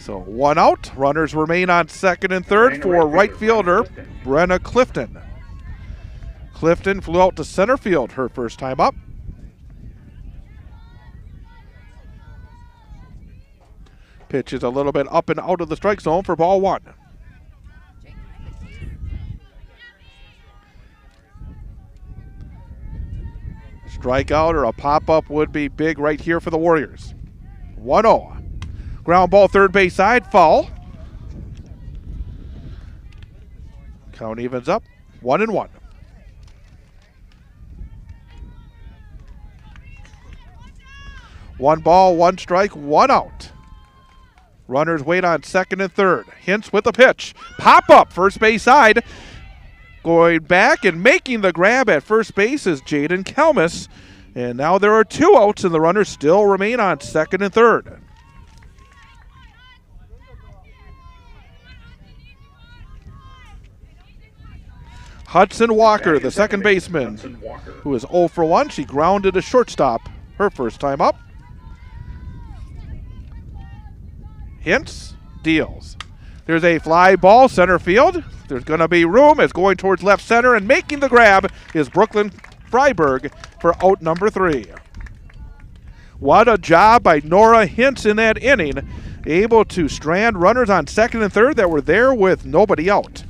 So 1 out. Runners remain on second and third for right fielder Brenna Clifton. Clifton flew out to center field her first time up. Pitch is a little bit up and out of the strike zone for ball 1. Strikeout or a pop-up would be big right here for the Warriors. 1-0. Ground ball third base side, foul. Count evens up, 1-1. One ball, one strike, 1 out. Runners wait on second and third. Hintz with the pitch. Pop up, first base side. Going back and making the grab at first base is Jaden Kelmus. And now there are 2 outs and the runners still remain on second and third. Hudson Walker, the second baseman, who is 0 for 1. She grounded a shortstop her first time up. Hintz deals. There's a fly ball center field. There's going to be room. It's going towards left center, and making the grab is Brooklyn Freiberg for out number 3. What a job by Nora Hintz in that inning, able to strand runners on second and third that were there with nobody out.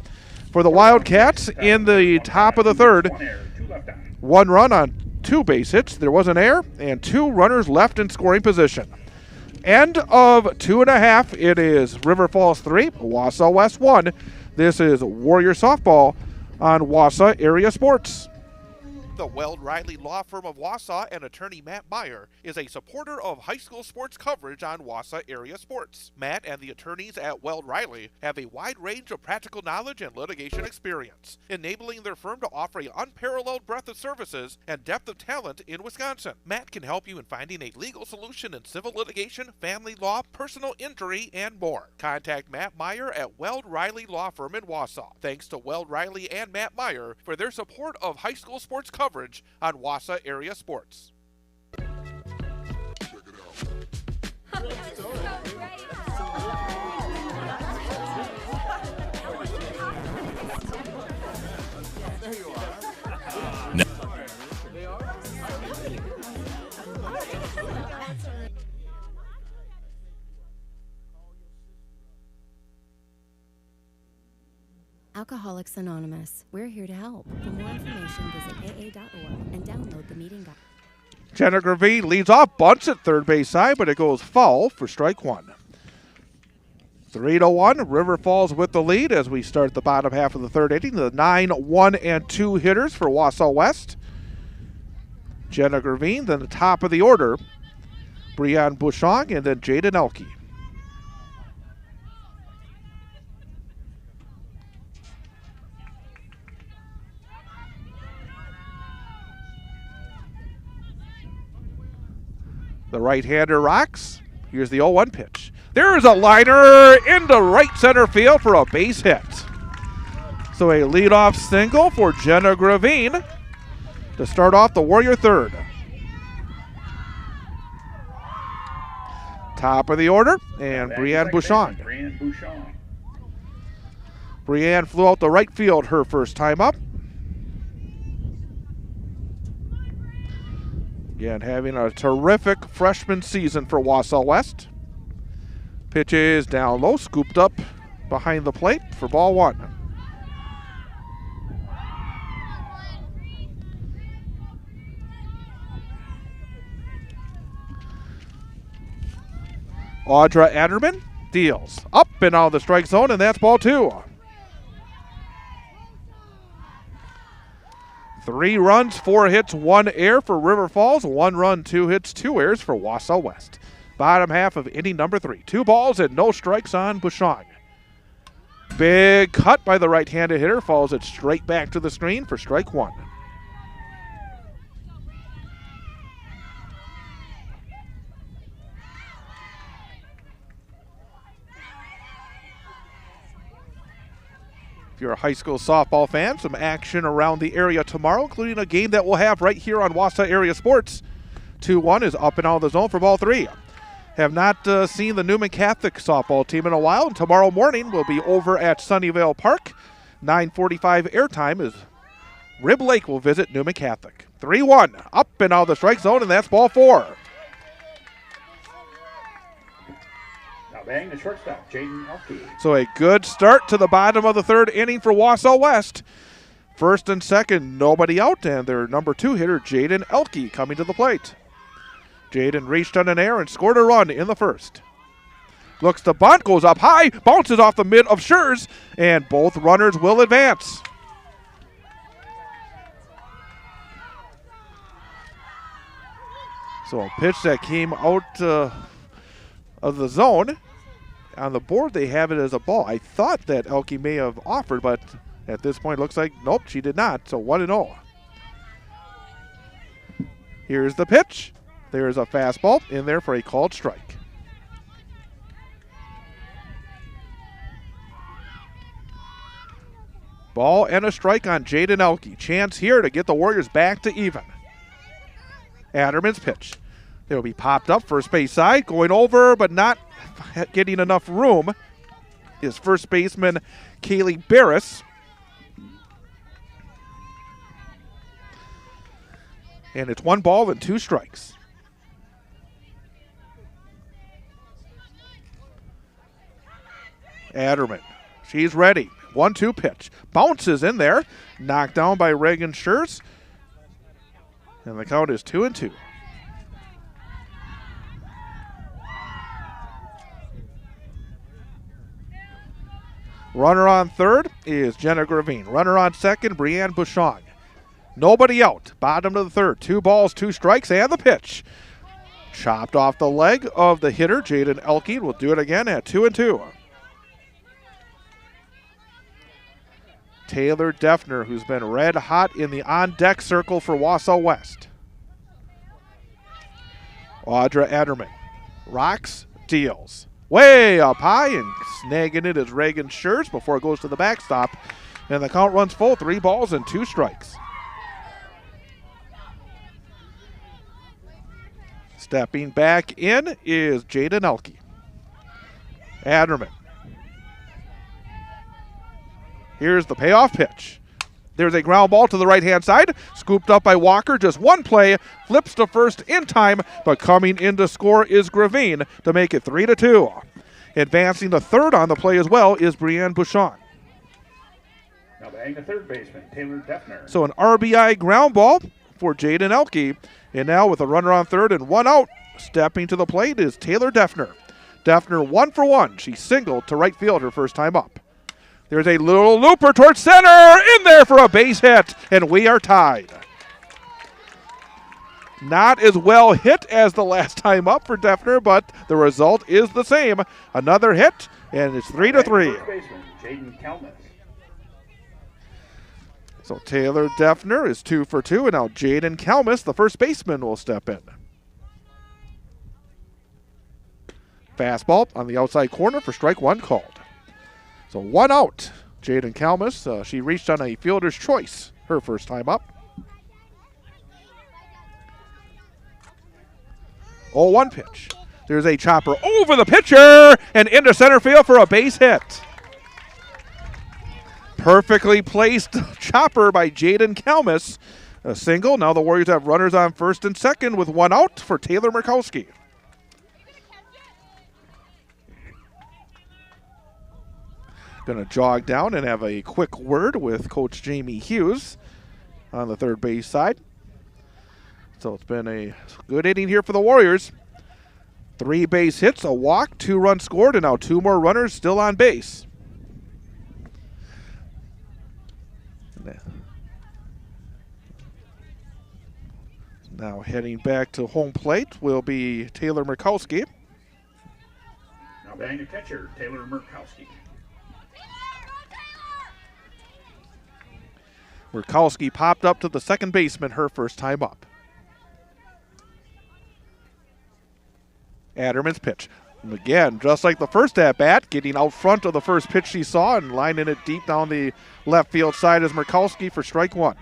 For the Wildcats, in the top of the third, 1 run on 2 base hits. There was an error, and 2 runners left in scoring position. End of 2.5. It is River Falls 3, Wausau West 1. This is Warrior Softball on Wausau Area Sports. The Weld Riley Law Firm of Wausau and attorney Matt Meyer is a supporter of high school sports coverage on Wausau Area Sports. Matt and the attorneys at Weld Riley have a wide range of practical knowledge and litigation experience, enabling their firm to offer an unparalleled breadth of services and depth of talent in Wisconsin. Matt can help you in finding a legal solution in civil litigation, family law, personal injury, and more. Contact Matt Meyer at Weld Riley Law Firm in Wausau. Thanks to Weld Riley and Matt Meyer for their support of high school sports coverage on Wausau Area Sports. Alcoholics Anonymous. We're here to help. For more information, visit aa.org and download the meeting guide. Jenna Gravine leads off, bunts at third base side, but it goes foul for strike 1. 3-1. River Falls with the lead as we start the bottom half of the third inning. The 9, 1, and 2 hitters for Wausau West. Jenna Gravine, then the top of the order, Breanne Bouchon, and then Jaden Elke. The right-hander rocks. Here's the 0-1 pitch. There's a liner into right center field for a base hit. So a leadoff single for Jenna Gravine to start off the Warrior third. Top of the order, and Breanne Bouchon. Breanne flew out the right field her first time up. Again, having a terrific freshman season for Wausau West. Pitch is down low, scooped up behind the plate for ball 1. Audra Adderman deals up and out of the strike zone, and that's ball 2. 3 runs, 4 hits, 1 error for River Falls. 1 run, 2 hits, 2 errors for Wausau West. Bottom half of inning number 3. 2 balls and no strikes on Bouchon. Big cut by the right-handed hitter. Follows it straight back to the screen for strike 1. If you're a high school softball fan, some action around the area tomorrow, including a game that we'll have right here on Wausau Area Sports. 2-1 is up and out of the zone for ball 3. have not seen the Newman Catholic softball team in a while. And tomorrow morning we'll be over at Sunnyvale Park. 9:45 airtime as Rib Lake will visit Newman Catholic. 3-1 up and out of the strike zone, and that's ball 4. Now batting the shortstop, Jaden Elke. So a good start to the bottom of the third inning for Wausau West. First and second, nobody out, and their number 2 hitter, Jaden Elke, coming to the plate. Jaden reached on an air and scored a run in the first. Looks to bunt, goes up high, bounces off the mid of Schurz, and both runners will advance. So a pitch that came out of the zone. On the board, they have it as a ball. I thought that Elke may have offered, but at this point, looks like, nope, she did not. So 1-0. Here's the pitch. There's a fastball in there for a called strike. Ball and a strike on Jaden Elke. Chance here to get the Warriors back to even. Adderman's pitch. It will be popped up first base side, going over, but not getting enough room is first baseman Kaylee Barris. And it's 1 ball and 2 strikes. Adderman, she's ready. 1-2 pitch. Bounces in there. Knocked down by Reagan Schurz. And the count is 2-2. Runner on third is Jenna Gravine. Runner on second, Brianne Bouchon. Nobody out. Bottom of the third. 2 balls, 2 strikes, and the pitch. Chopped off the leg of the hitter, Jaden Elke. Will do it again at 2-2. Taylor Defner, who's been red hot in the on-deck circle for Wausau West. Audra Adderman rocks, deals. Way up high and snagging it is Reagan Schurz before it goes to the backstop. And the count runs full, 3 balls and 2 strikes. Stepping back in is Jaden Elke. Adderman. Here's the payoff pitch. There's a ground ball to the right-hand side. Scooped up by Walker. Just one play. Flips to first in time, but coming in to score is Gravine to make it 3-2. Advancing to third on the play as well is Brianne Bouchon. Now batting the third baseman, Taylor Defner. So an RBI ground ball for Jaden Elke. And now with a runner on third and 1 out, stepping to the plate is Taylor Defner. Defner 1 for 1. She singled to right field her first time up. There's a little looper towards center, in there for a base hit, and we are tied. Not as well hit as the last time up for Defner, but the result is the same. Another hit, and it's 3-3. First baseman, Jaden Kalmus. So Taylor Defner is 2 for 2, and now Jaden Kalmus, the first baseman, will step in. Fastball on the outside corner for strike 1 called. So 1 out. Jaden Kalmus, she reached on a fielder's choice her first time up. 0-1 pitch. There's a chopper over the pitcher and into center field for a base hit. Perfectly placed chopper by Jaden Kalmus. A single. Now the Warriors have runners on first and second with 1 out for Taylor Murkowski. Going to jog down and have a quick word with Coach Jamie Hughes on the third base side. So it's been a good inning here for the Warriors. 3 base hits, a walk, 2 runs scored, and now 2 more runners still on base. Now heading back to home plate will be Taylor Murkowski. Now batting the catcher, Taylor Murkowski. Murkowski popped up to the second baseman her first time up. Adderman's pitch. And again, just like the first at-bat, getting out front of the first pitch she saw and lining it deep down the left field side is Murkowski for strike 1.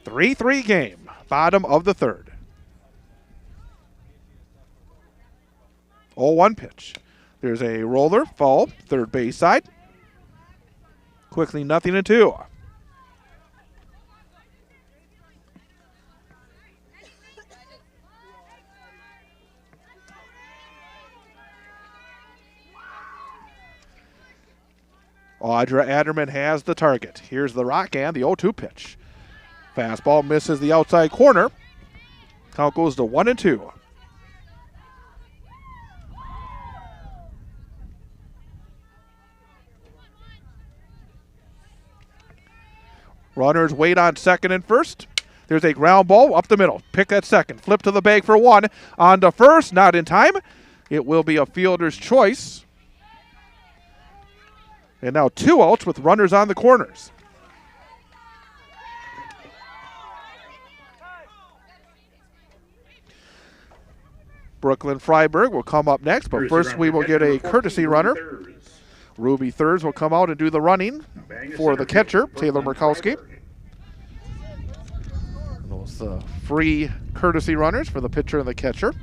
3-3 game, bottom of the third. 0-1 pitch. There's a roller, foul, third base side. Quickly 0-2. Audra Adderman has the target. Here's the rock and the 0-2 pitch. Fastball misses the outside corner. Count goes to 1-2. Runners wait on second and first. There's a ground ball up the middle. Pick at second. Flip to the bag for one. On to first. Not in time. It will be a fielder's choice. And now 2 outs with runners on the corners. Brooklyn Freiberg will come up next, but first we will get a courtesy runner. Ruby Thurs will come out and do the running for the catcher, Taylor Murkowski. Those free courtesy runners for the pitcher and the catcher.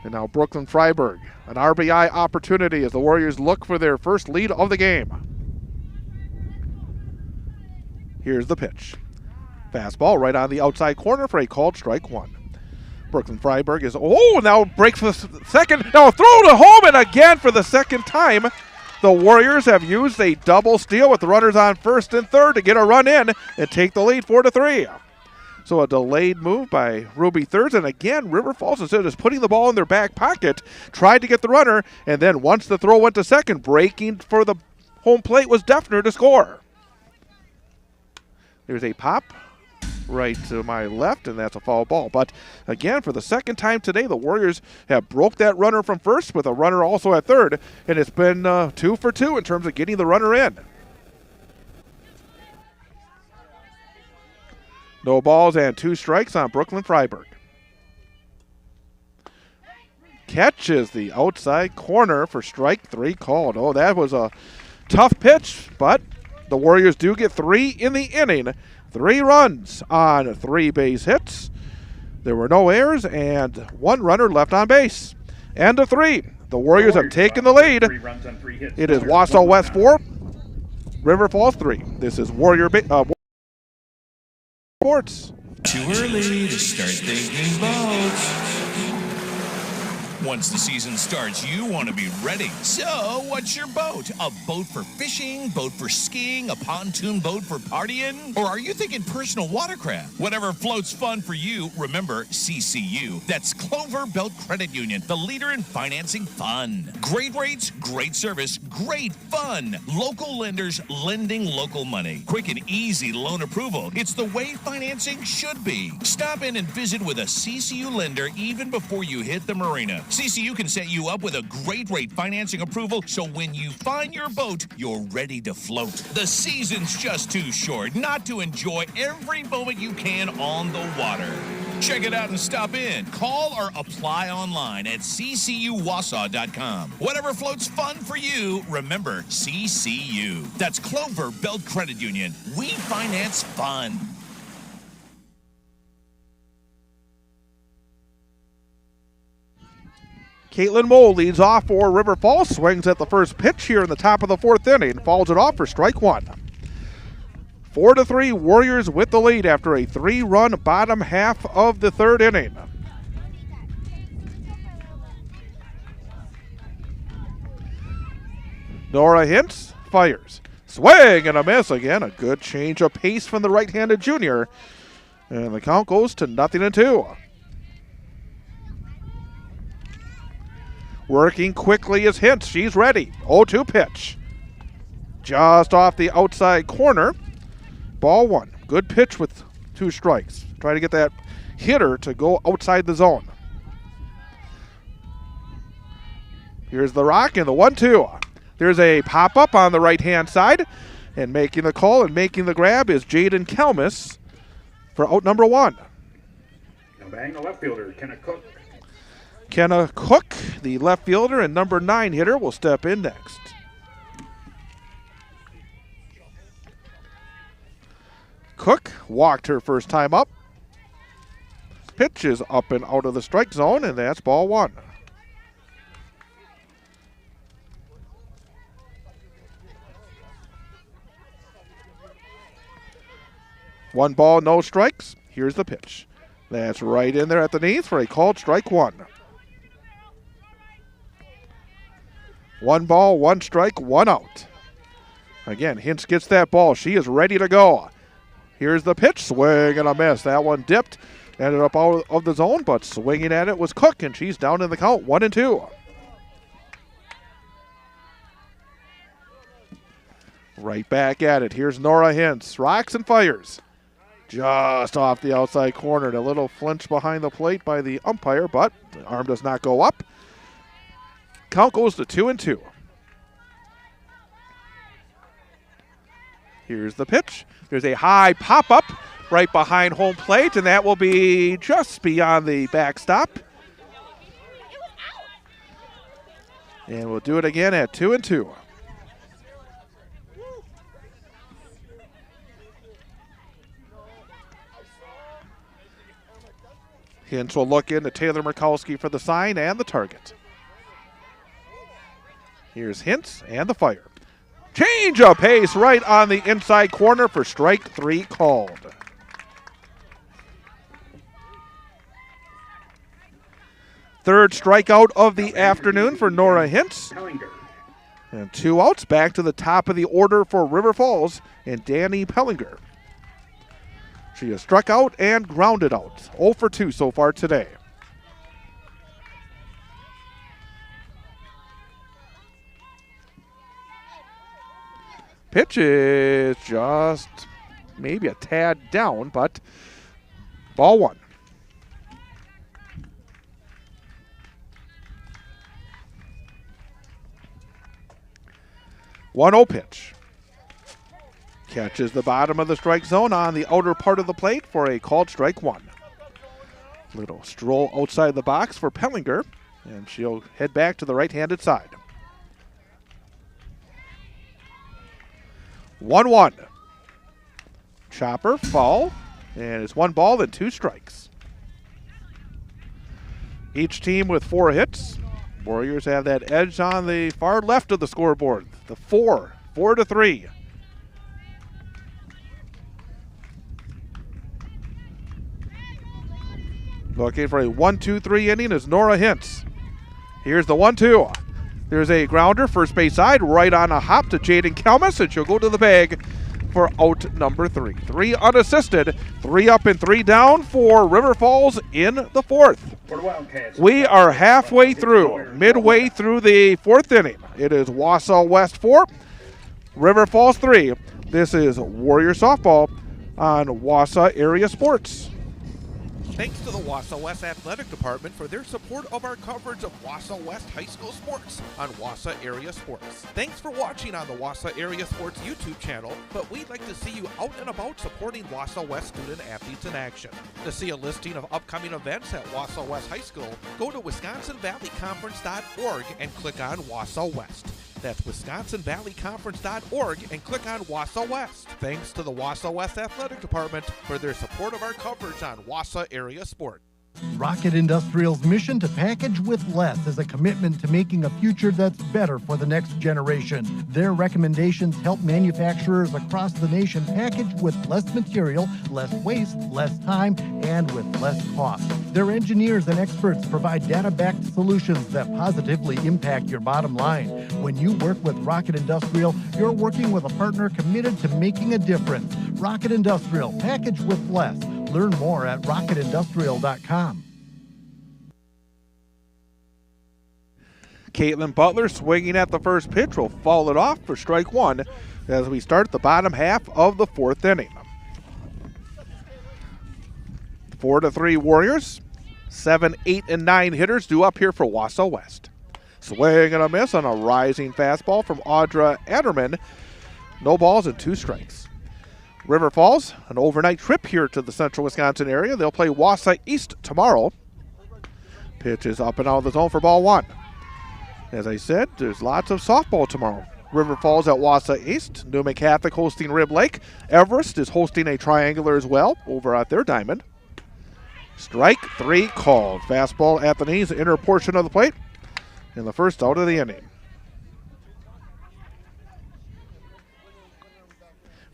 And now Brooklyn Freiberg, an RBI opportunity as the Warriors look for their first lead of the game. Here's the pitch. Fastball right on the outside corner for a called strike one. Brooklyn Freiberg is, now breaks for the second. Now throw to home, and again for the second time, the Warriors have used a double steal with the runners on first and third to get a run in and take the lead 4-3. So a delayed move by Ruby Thurs, and again, River Falls, instead of just putting the ball in their back pocket, tried to get the runner, and then once the throw went to second, breaking for the home plate was Defner to score. There's a pop right to my left, and that's a foul ball. But again, for the second time today, the Warriors have broke that runner from first with a runner also at third, and it's been 2 for 2 in terms of getting the runner in. No balls and 2 strikes on Brooklyn Freiberg. Catches the outside corner for strike 3 called. Oh, that was a tough pitch, but the Warriors do get 3 in the inning. 3 runs on 3 base hits. There were no errors and 1 runner left on base. End of 3. The Warriors have taken the lead. It is Wausau West 4, River Falls 3. This is Warrior Sports. Too early to start thinking boats. Once the season starts, you want to be ready. So, what's your boat? A boat for fishing, boat for skiing, a pontoon boat for partying? Or are you thinking personal watercraft? Whatever floats fun for you, remember CCU. That's Clover Belt Credit Union, the leader in financing fun. Great rates, great service, great fun. Local lenders lending local money. Quick and easy loan approval. It's the way financing should be. Stop in and visit with a CCU lender even before you hit the marina. CCU can set you up with a great rate financing approval, so when you find your boat, you're ready to float. The season's just too short not to enjoy every moment you can on the water. Check it out and stop in. Call or apply online at ccuwausau.com. Whatever floats fun for you, remember CCU. That's Clover Belt Credit Union. We finance fun. Caitlin Moe leads off for River Falls, swings at the first pitch here in the top of the 4th inning, fouls it off for strike 1. 4-3, Warriors with the lead after a 3-run bottom half of the 3rd inning. Nora Hintz fires. Swing and a miss again. A good change of pace from the right-handed junior. And the count goes to 0-2. Working quickly is Hintz. She's ready. 0-2 pitch. Just off the outside corner. Ball 1. Good pitch with 2 strikes. Try to get that hitter to go outside the zone. Here's the rock and the 1-2. There's a pop-up on the right-hand side. And making the call and making the grab is Jaden Kelmis for out number 1. Now bang the left fielder, Kenna Cook. Kenna Cook, the left fielder and number 9 hitter, will step in next. walked her first time up. Pitch is up and out of the strike zone, and that's ball one. One ball, no strikes. Here's the pitch. That's right in there at the knees for a called strike one. One ball, one strike, one out. Again, Hintz gets that ball. She is ready to go. Here's the pitch. Swing and a miss. That one dipped. Ended up out of the zone, but swinging at it was Cook, and she's down in the count, 1-2. Right back at it. Here's Nora Hintz. Rocks and fires. Just off the outside corner. A little flinch behind the plate by the umpire, but the arm does not go up. Count goes to 2-2. Here's the pitch. There's a high pop-up right behind home plate, and that will be just beyond the backstop. And we'll do it again at 2-2. Hintz will look into Taylor Murkowski for the sign and the target. Here's Hintz and the fire. Change of pace right on the inside corner for strike three called. Third strikeout of the afternoon for Nora Hintz. And two outs, back to the top of the order for River Falls and Danny Pellinger. She has struck out and grounded out. 0 for 2 so far today. Pitch is just maybe a tad down, but ball one. One 0 pitch. Catches the bottom of the strike zone on the outer part of the plate for a called strike one. Little stroll outside the box for Pellinger, and she'll head back to the right-handed side. 1-1. Chopper, foul, and it's one ball and two strikes. Each team with 4 hits. Warriors have that edge on the far left of the scoreboard. The 4-3. Looking for a 1-2-3 inning is Nora Hintz. Here's the 1-2. There's a grounder, first base side, right on a hop to Jaden Kelmus, and she'll go to the bag for out number 3. 3 unassisted, 3 up and 3 down for River Falls in the 4th. We are halfway through, midway through the 4th inning. It is Wausau West 4, River Falls 3. This is Warrior Softball on Wausau Area Sports. Thanks to the Wausau West Athletic Department for their support of our coverage of Wausau West High School sports on Wausau Area Sports. Thanks for watching on the Wausau Area Sports YouTube channel, but we'd like to see you out and about supporting Wausau West student athletes in action. To see a listing of upcoming events at Wausau West High School, go to WisconsinValleyConference.org and click on Wausau West. That's WisconsinValleyConference.org and click on Wausau West. Thanks to the Wausau West Athletic Department for their support of our coverage on Wausau Area Sport. Rocket Industrial's mission to package with less is a commitment to making a future that's better for the next generation. Their recommendations help manufacturers across the nation package with less material, less waste, less time, and with less cost. Their engineers and experts provide data-backed solutions that positively impact your bottom line. When you work with Rocket Industrial, you're working with a partner committed to making a difference. Rocket Industrial, package with less. Learn more at rocketindustrial.com. Caitlin Butler swinging at the first pitch will foul it off for strike one as we start the bottom half of the 4th inning. 4-3 Warriors. 7, 8, and 9 hitters due up here for Wausau West. Swing and a miss on a rising fastball from Audra Adderman. No balls and 2 strikes. River Falls, an overnight trip here to the central Wisconsin area. They'll play Wausau East tomorrow. Pitch is up and out of the zone for ball one. As I said, there's lots of softball tomorrow. River Falls at Wausau East. Newman Catholic hosting Rib Lake. Everest is hosting a triangular as well over at their diamond. Strike 3 called. Fastball at the knees, inner portion of the plate. In the first out of the inning.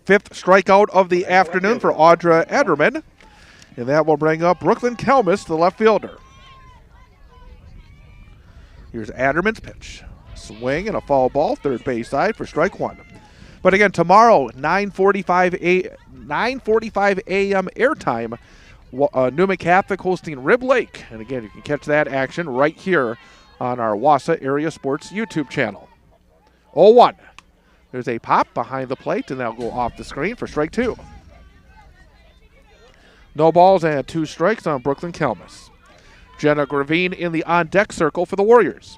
5th strikeout of the afternoon for Audra Ederman. And that will bring up Brooklyn Kelmis, the left fielder. Here's Adderman's pitch. Swing and a foul ball, third base side for strike 1. But again, tomorrow, 9:45 a.m. airtime, Newman Catholic hosting Rib Lake. And again, you can catch that action right here on our Wausau Area Sports YouTube channel. 0-1. There's a pop behind the plate, and that'll go off the screen for strike 2. No balls and 2 strikes on Brooklyn Kelmis. Jenna Gravine in the on-deck circle for the Warriors.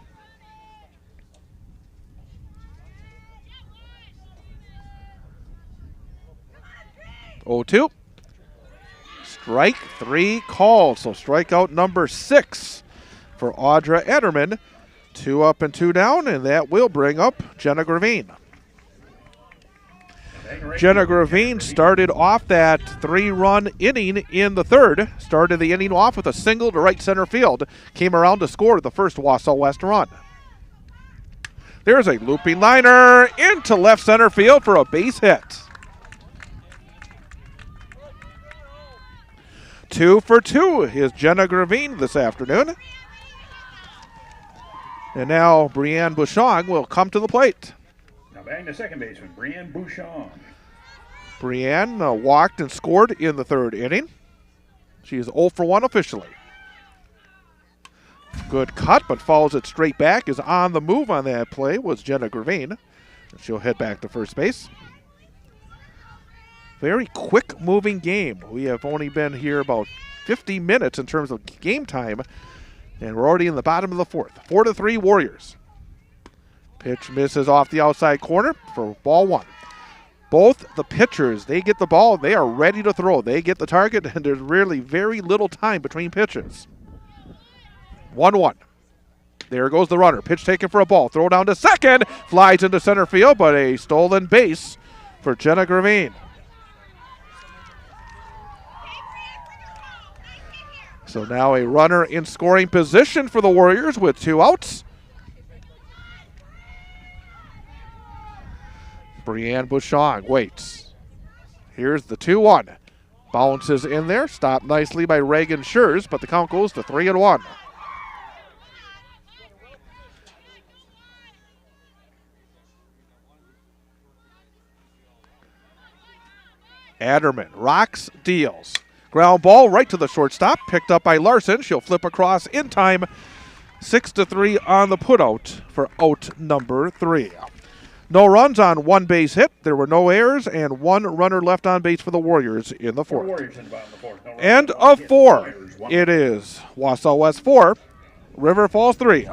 (0-2). Strike 3 called, so strikeout number 6 for Audra Ederman. 2 up and 2 down, and that will bring up Jenna Gravine. Jenna Gravine started off that 3-run inning in the 3rd. Started the inning off with a single to right center field. Came around to score the first Wausau West run. There's a looping liner into left center field for a base hit. 2 for 2 is Jenna Gravine this afternoon. And now Brianne Bouchon will come to the plate. Now batting the second baseman, Brianne Bouchon. Brianne walked and scored in the 3rd inning. She is 0 for 1 officially. Good cut, but follows it straight back. Is on the move on that play was Jenna Gravine. She'll head back to first base. Very quick moving game. We have only been here about 50 minutes in terms of game time, and we're already in the bottom of the 4th. 4-3 Warriors. Pitch misses off the outside corner for ball 1. Both the pitchers, they get the ball, they are ready to throw. They get the target, and there's really very little time between pitches. 1-1. There goes the runner. Pitch taken for a ball. Throw down to second. Flies into center field, but a stolen base for Jenna Gravine. So now a runner in scoring position for the Warriors with 2 outs. Brianne Bouchon waits. Here's the 2-1. Bounces in there. Stopped nicely by Reagan Schurz, but the count goes to 3-1. Adderman rocks, deals. Ground ball right to the shortstop, picked up by Larson. She'll flip across in time. 6-3 on the putout for out number 3. No runs on 1 base hit. There were no errors and 1 runner left on base for the Warriors in the 4th. End of 4. It is Wausau West 4, River Falls 3.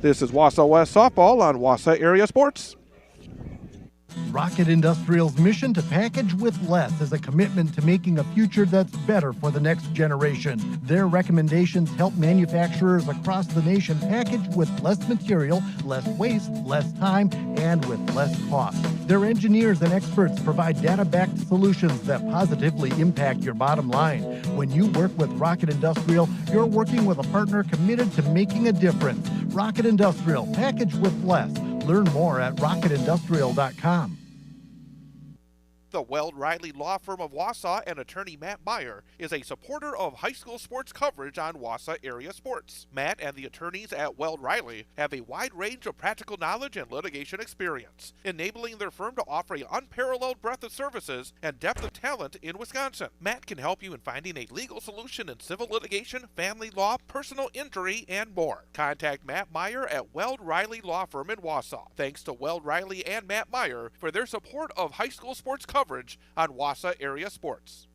This is Wausau West softball on Wausau Area Sports. Rocket Industrial's mission to package with less is a commitment to making a future that's better for the next generation. Their recommendations help manufacturers across the nation package with less material, less waste, less time, and with less cost. Their engineers and experts provide data-backed solutions that positively impact your bottom line. When you work with Rocket Industrial, you're working with a partner committed to making a difference. Rocket Industrial, package with less. Learn more at rocketindustrial.com. The Weld Riley Law Firm of Wausau and attorney Matt Meyer is a supporter of high school sports coverage on Wausau Area Sports. Matt and the attorneys at Weld Riley have a wide range of practical knowledge and litigation experience, enabling their firm to offer an unparalleled breadth of services and depth of talent in Wisconsin. Matt can help you in finding a legal solution in civil litigation, family law, personal injury, and more. Contact Matt Meyer at Weld Riley Law Firm in Wausau. Thanks to Weld Riley and Matt Meyer for their support of high school sports coverage on Wausau Area Sports.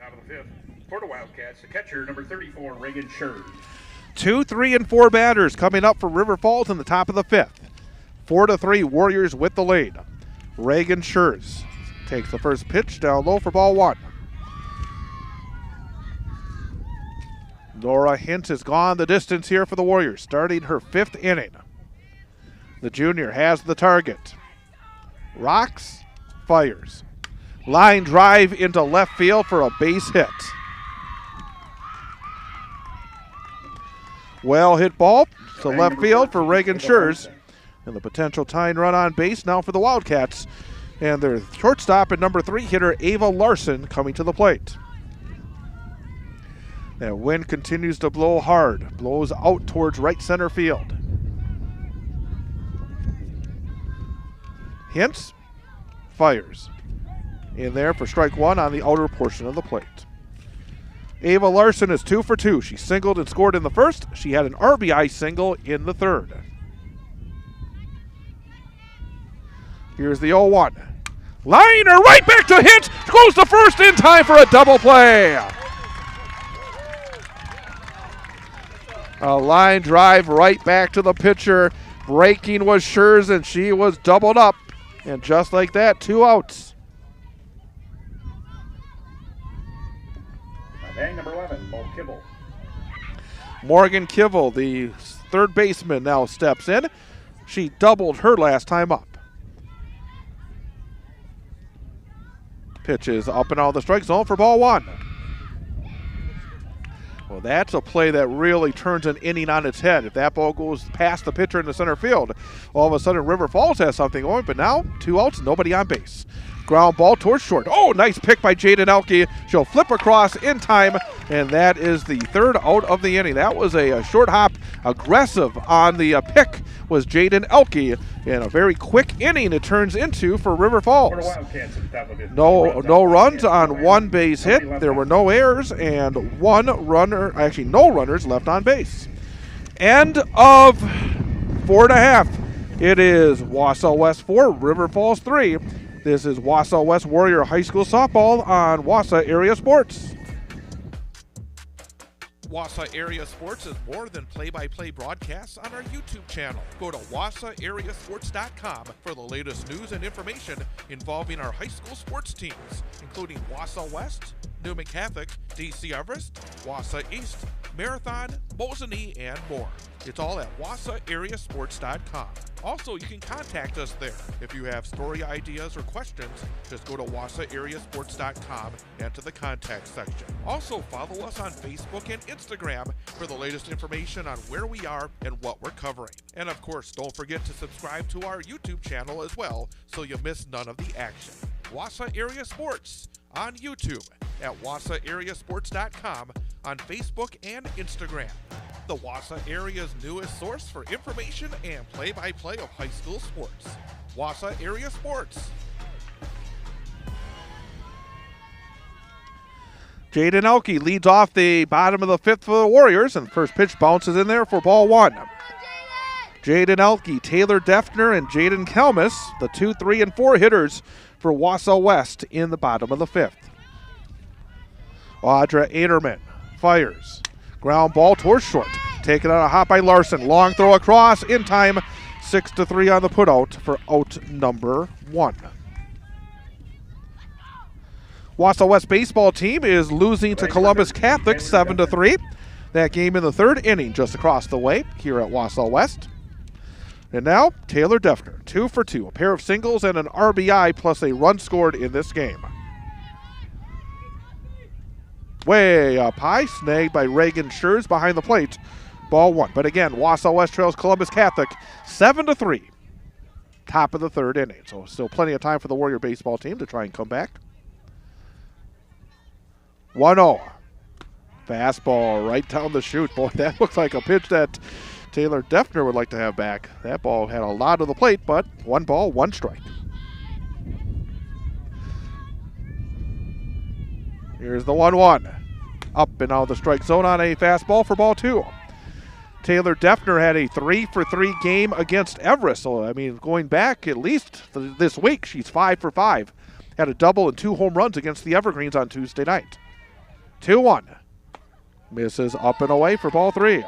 Out of the 5th, for the Wildcats, the catcher, number 34, Reagan Schurz. 2, 3, and 4 batters coming up for River Falls in the top of the 5th. 4-3 Warriors with the lead. Reagan Schurz takes the first pitch down low for ball 1. Nora Hintz has gone the distance here for the Warriors, starting her 5th inning. The junior has the target. Rocks, fires. Line drive into left field for a base hit. Well hit ball to left field for Reagan Schurz. And the potential tying run on base now for the Wildcats. And their shortstop and number 3 hitter, Ava Larson, coming to the plate. That wind continues to blow hard, blows out towards right center field. Hintz fires. In there for strike 1 on the outer portion of the plate. Ava Larson is 2 for 2. She singled and scored in the first. She had an RBI single in the third. Here's the 0-1. Liner right back to Hintz. Goes to first in time for a double play. A line drive right back to the pitcher. Breaking was Schurz, and she was doubled up. And just like that, 2 outs. Batting number 11, Bo Kibble. Morgan Kivel, the third baseman, now steps in. She doubled her last time up. Pitch is up and out of the strike zone for ball 1. Well, that's a play that really turns an inning on its head. If that ball goes past the pitcher in the center field, all of a sudden River Falls has something going, but now 2 outs, nobody on base. Ground ball towards short. Oh, nice pick by Jaden Elke. She'll flip across in time, and that is the 3rd out of the inning. That was a short hop. Aggressive on the pick was Jaden Elke. And a very quick inning it turns into for River Falls. No runs on 1 base hit. There were no errors and no runners left on base. End of 4.5. It is Wausau West 4, River Falls 3. This is Wausau West Warrior High School Softball on Wausau Area Sports. Wausau Area Sports is more than play-by-play broadcasts on our YouTube channel. Go to wausauareasports.com for the latest news and information involving our high school sports teams, including Wausau West, Newman Catholic, DC Everest, Wausau East, Marathon, Mosinee, and more. It's all at wausauareasports.com. Also, you can contact us there. If you have story ideas or questions, just go to wausauareasports.com and to the contact section. Also, follow us on Facebook and Instagram for the latest information on where we are and what we're covering. And of course, don't forget to subscribe to our YouTube channel as well so you miss none of the action. Wausau Area Sports on YouTube, at wausauareasports.com, on Facebook and Instagram. The Wausau area's newest source for information and play-by-play of high school sports. Wausau Area Sports. Jaden Elke leads off the bottom of the 5th for the Warriors, and the first pitch bounces in there for ball 1. Jaden Elke, Taylor Defner, and Jaden Kelmis, the 2, 3, and 4 hitters for Wausau West in the bottom of the 5th. Audra Aderman fires. Ground ball towards short. Taken on a hop by Larson. Long throw across in time. 6-3 on the putout for out number 1. Wausau West baseball team is losing to Columbus Catholic 7-3. That game in the 3rd inning just across the way here at Wausau West. And now Taylor Defner, 2 for 2. A pair of singles and an RBI plus a run scored in this game. Way up high, snagged by Reagan Schurz behind the plate. Ball 1. But again, Wausau West trails Columbus Catholic 7-3. Top of the 3rd inning. So still plenty of time for the Warrior baseball team to try and come back. 1-0. Fastball right down the chute. Boy, that looks like a pitch that Taylor Defner would like to have back. That ball had a lot of the plate, but 1 ball, 1 strike. Here's the 1-1. Up and out of the strike zone on a fastball for ball 2. Taylor Defner had a 3 for 3 game against Everest. So, I mean, going back at least this week, she's 5 for 5. Had a double and 2 home runs against the Evergreens on Tuesday night. 2-1. Misses up and away for ball 3.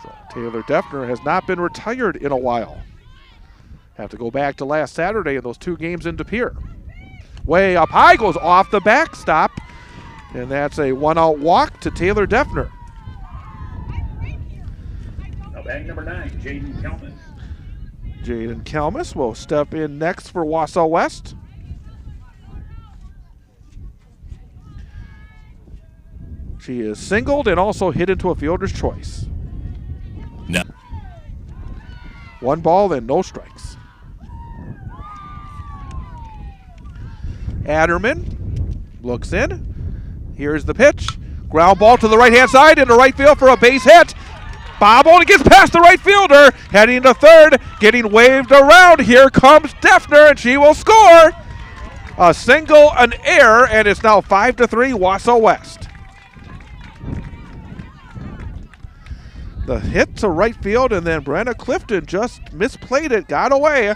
So Taylor Defner has not been retired in a while. Have to go back to last Saturday in those 2 games in De Pere. Way up high, goes off the backstop. And that's a 1-out walk to Taylor Defner. Now batting number 9, Jaden Kelman. Jaden Kelmis will step in next for Wausau West. She is singled and also hit into a fielder's choice. No. 1 ball and no strikes. Adderman looks in. Here's the pitch. Ground ball to the right-hand side into right field for a base hit. Bob only gets past the right fielder. Heading to third, getting waved around. Here comes Defner, and she will score. A single, an error, and it's now 5-3 Wausau West. The hit to right field, and then Brenna Clifton just misplayed it, got away.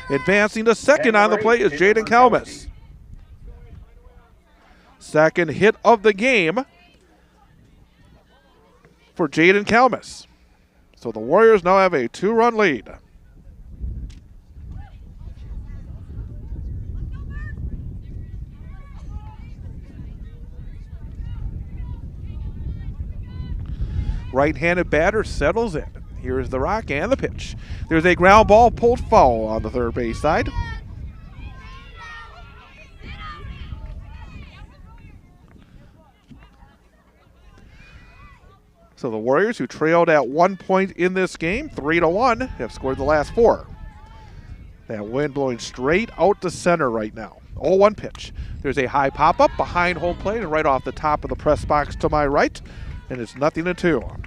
Advancing to second on the plate is Jaden Kelmis. Second hit of the game for Jaden Kelmis. So the Warriors now have a 2-run lead. Right-handed batter settles in. Here's the rock and the pitch. There's a ground ball pulled foul on the third base side. So the Warriors, who trailed at 1 point in this game, 3-1, have scored the last 4. That wind blowing straight out to center right now. 0-1 pitch. There's a high pop-up behind home plate and right off the top of the press box to my right. And it's 0-2.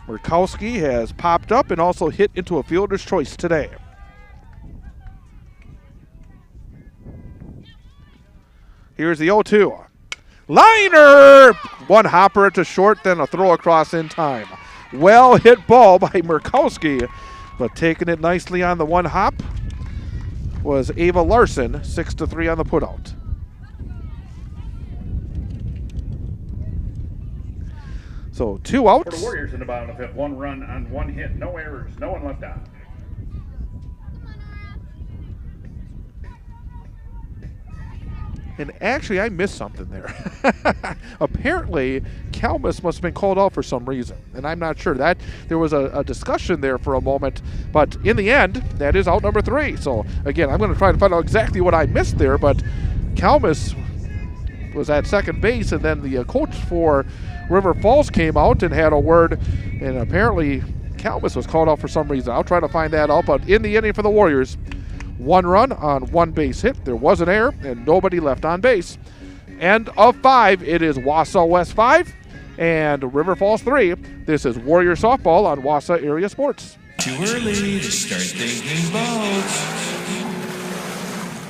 Murkowski has popped up and also hit into a fielder's choice today. Here's the 0-2. Liner! 1 hopper to short, then a throw across in time. Well hit ball by Murkowski, but taking it nicely on the 1 hop was Ava Larson, 6-3 on the putout. So 2 outs. For the Warriors in the bottom of the 5th, 1 run on 1 hit, no errors, no one left out. And actually, I missed something there. Apparently, Kelmis must have been called out for some reason, and I'm not sure. That there was a discussion there for a moment, but in the end, that is out number 3. So again, I'm going to try to find out exactly what I missed there, but Kelmis was at second base, and then the coach for River Falls came out and had a word, and apparently Kelmis was called out for some reason. I'll try to find that out, but in the inning for the Warriors, 1 run on 1 base hit. There was an error and nobody left on base. End of 5. It is Wausau West 5 and River Falls 3. This is Warrior Softball on Wausau Area Sports. Too early to start thinking boats.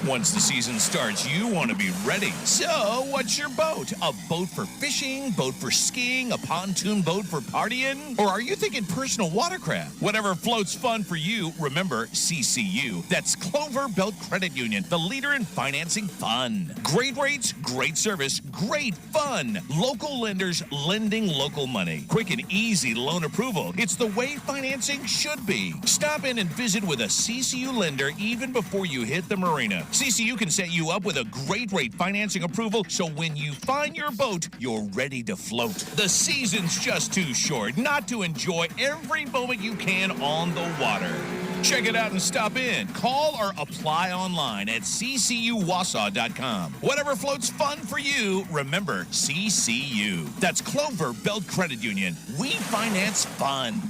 Once the season starts, you want to be ready. So, what's your boat? A boat for fishing, boat for skiing, a pontoon boat for partying? Or are you thinking personal watercraft? Whatever floats fun for you, remember CCU. That's Clover Belt Credit Union, the leader in financing fun. Great rates, great service, great fun. Local lenders lending local money. Quick and easy loan approval. It's the way financing should be. Stop in and visit with a CCU lender even before you hit the marina. CCU can set you up with a great rate financing approval, so when you find your boat, you're ready to float. The season's just too short not to enjoy every moment you can on the water. Check it out and stop in. Call or apply online at ccuwausau.com. Whatever floats fun for you, remember CCU. That's Clover Belt Credit Union. We finance fun.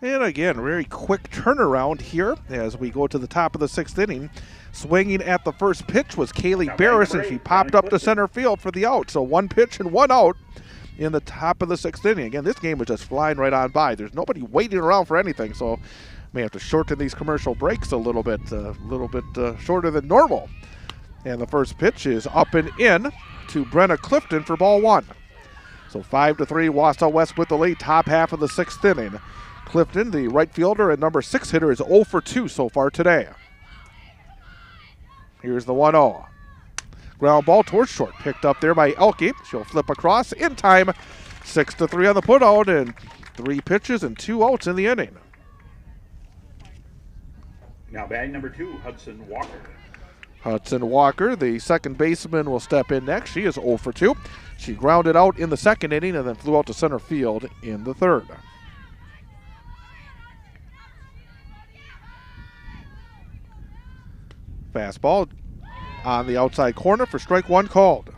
And again, very quick turnaround here as we go to the top of the 6th inning. Swinging at the first pitch was Kaylee Barris, and she popped up to center field for the out. So 1 pitch and 1 out in the top of the 6th inning. Again, this game was just flying right on by. There's nobody waiting around for anything, so may have to shorten these commercial breaks a little bit shorter than normal. And the first pitch is up and in to Brenna Clifton for ball 1. So 5-3, Wausau West with the lead, top half of the 6th inning. Clifton, the right fielder and number 6 hitter, is 0 for 2 so far today. Here's the 1-0. Ground ball towards short, picked up there by Elke. She'll flip across in time. 6-3 on the putout, and 3 pitches and 2 outs in the inning. Now batting number 2, Hudson Walker. Hudson Walker, the second baseman, will step in next. She is 0 for 2. She grounded out in the second inning and then flew out to center field in the third. Fastball on the outside corner for strike one called.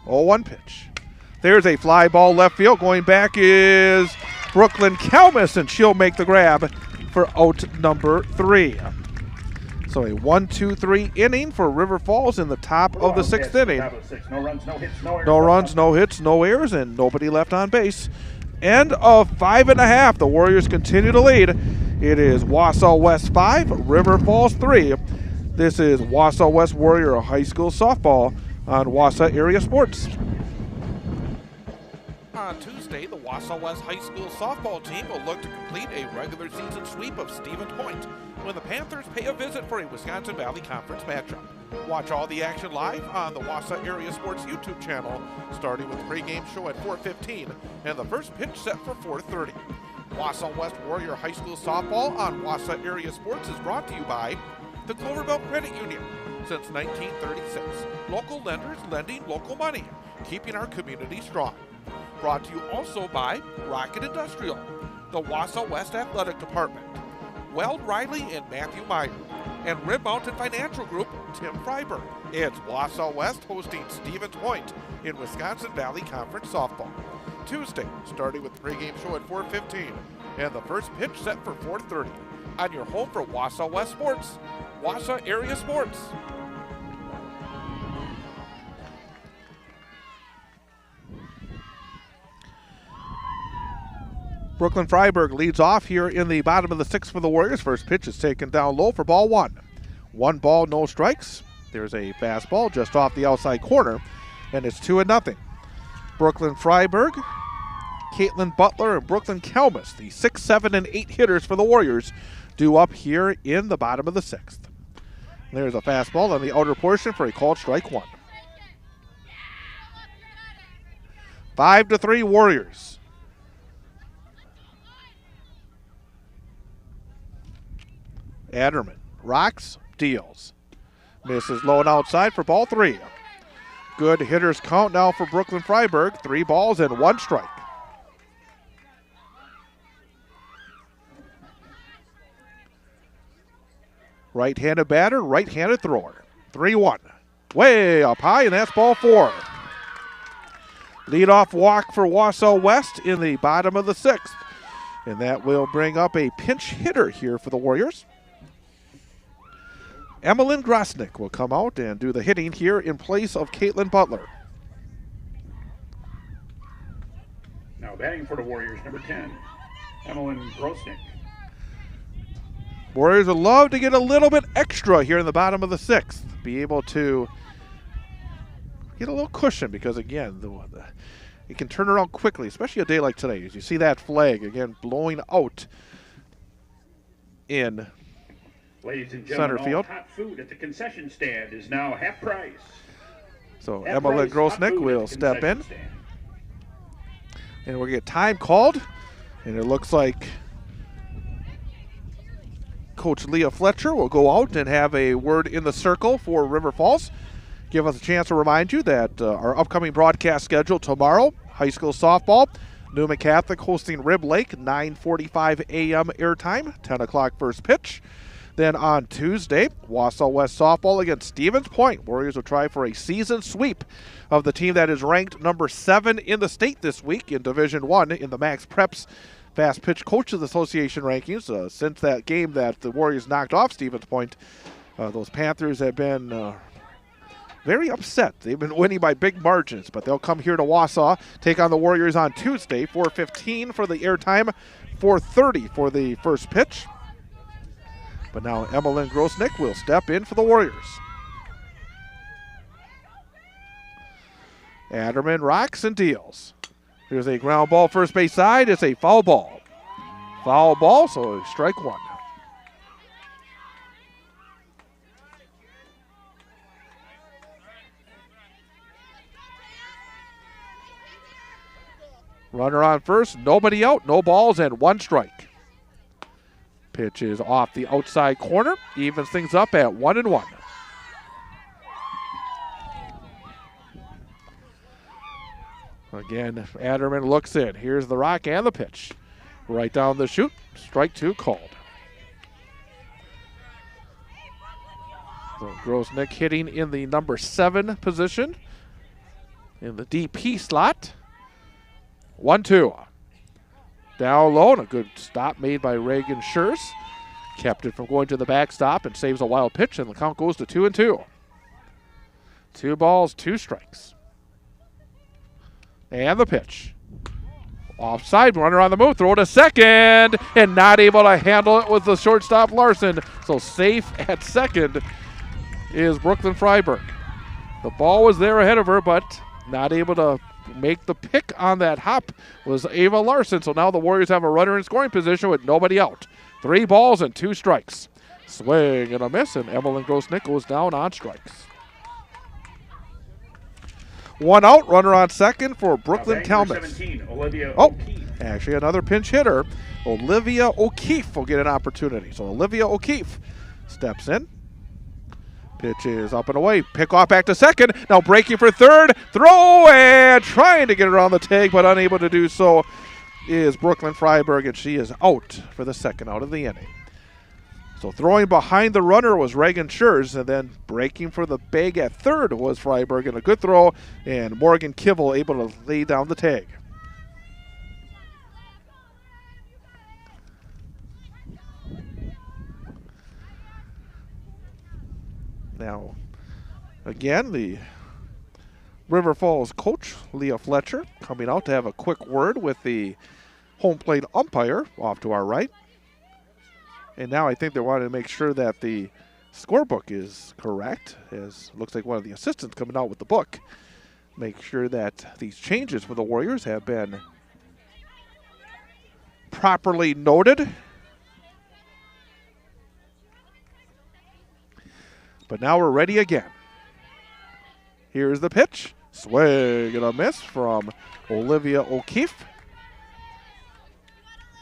Oh, 1 pitch. There's a fly ball left field. Going back is Brooklyn Kalmus, and she'll make the grab for out number 3. So a 1-2-3 inning for River Falls in the top of the 6th inning. No runs, no hits, no errors. No runs, no hits, no errors, and nobody left on base. End of 5.5. The Warriors continue to lead. It is Wausau West 5, River Falls 3. This is Wausau West Warrior High School softball on Wausau Area Sports. On Tuesday, the Wausau West High School softball team will look to complete a regular season sweep of Stevens Point when the Panthers pay a visit for a Wisconsin Valley Conference matchup. Watch all the action live on the Wausau Area Sports YouTube channel, starting with the pregame show at 4:15 and the first pitch set for 4:30. Wausau West Warrior High School softball on Wausau Area Sports is brought to you by the Cloverbelt Credit Union. Since 1936, local lenders lending local money, keeping our community strong. Brought to you also by Rocket Industrial, the Wausau West Athletic Department, Weld Riley and Matthew Meyer, and Rib Mountain Financial Group, Tim Freiberg. It's Wausau West hosting Stevens Point in Wisconsin Valley Conference softball. Tuesday, starting with the pregame show at 4:15 and the first pitch set for 4:30 on your home for Wausau West Sports, Wausau Area Sports. Brooklyn Freiberg leads off here in the bottom of the 6th for the Warriors. First pitch is taken down low for ball 1. 1 ball, no strikes. There's a fastball just off the outside corner, and it's 2-0. Brooklyn Freiberg, Caitlin Butler, and Brooklyn Kalmus, the 6, 7, and 8 hitters for the Warriors, due up here in the bottom of the 6th. There's a fastball on the outer portion for a called strike 1. 5-3 Warriors. Adderman rocks, deals. Misses low and outside for ball 3. Good hitters count now for Brooklyn Freiberg. 3 balls and 1 strike. Right-handed batter, right-handed thrower. 3-1. Way up high, and that's ball 4. Leadoff walk for Wausau West in the bottom of the 6th. And that will bring up a pinch hitter here for the Warriors. Emmeline Grosnick will come out and do the hitting here in place of Caitlin Butler. Now batting for the Warriors, number 10, Emmeline Grosnick. Warriors would love to get a little bit extra here in the bottom of the 6th. Be able to get a little cushion because, again, it can turn around quickly, especially a day like today. As you see that flag, again, blowing out in Ladies and center gentlemen, field. all hot food at the concession stand is now half price. So Half Emmeline price hot Grosnick food at will the step in. concession stand. And we'll get time called. And it looks like Coach Leah Fletcher will go out and have a word in the circle for River Falls. Give us a chance to remind you that our upcoming broadcast schedule tomorrow, high school softball, Newman Catholic hosting Rib Lake, 9:45 a.m. airtime, 10 o'clock first pitch. Then on Tuesday, Wausau West softball against Stevens Point. Warriors will try for a season sweep of the team that is ranked number 7 in the state this week in Division I in the Max Preps Fast Pitch Coaches Association rankings. Since that game that the Warriors knocked off Stevens Point, those Panthers have been very upset. They've been winning by big margins, but they'll come here to Wausau, take on the Warriors on Tuesday, 4:15 for the airtime, 4:30 for the first pitch. But now Emmeline Grosnick will step in for the Warriors. Adderman rocks and deals. Here's a ground ball first base side. It's a foul ball. Foul ball, so strike 1. Runner on first, nobody out, no balls, and 1 strike. Pitch is off the outside corner, evens things up at 1-1. Again, Adderman looks in. Here's the rock and the pitch. Right down the chute, strike 2 called. So Grosnick hitting in the number 7 position in the DP slot. 1-2. Down low, and a good stop made by Reagan Schurz. Kept it from going to the backstop and saves a wild pitch, and the count goes to 2-2. 2 balls, 2 strikes. And the pitch. Offside, runner on the move, throw to second, and not able to handle it with the shortstop Larson. So safe at second is Brooklyn Freiberg. The ball was there ahead of her, but not able to make the pick on that hop was Ava Larson. So now the Warriors have a runner in scoring position with nobody out. 3 balls and 2 strikes. Swing and a miss, and Evelyn Grosnick goes down on strikes. 1 out, runner on second for Brooklyn Talmadge. Actually another pinch hitter. Olivia O'Keefe will get an opportunity. So Olivia O'Keefe steps in. Pitch is up and away. Pick off back to second. Now breaking for third. Throw and trying to get around the tag, but unable to do so is Brooklyn Freiberg, and she is out for the second out of the inning. So throwing behind the runner was Reagan Schurz, and then breaking for the bag at third was Freiberg, and a good throw, and Morgan Kivel able to lay down the tag. Now, again, the River Falls coach, Leah Fletcher, coming out to have a quick word with the home plate umpire off to our right. And now I think they wanted to make sure that the scorebook is correct, as it looks like one of the assistants coming out with the book. Make sure that these changes for the Warriors have been properly noted. But now we're ready again. Here's the pitch. Swing and a miss from Olivia O'Keefe.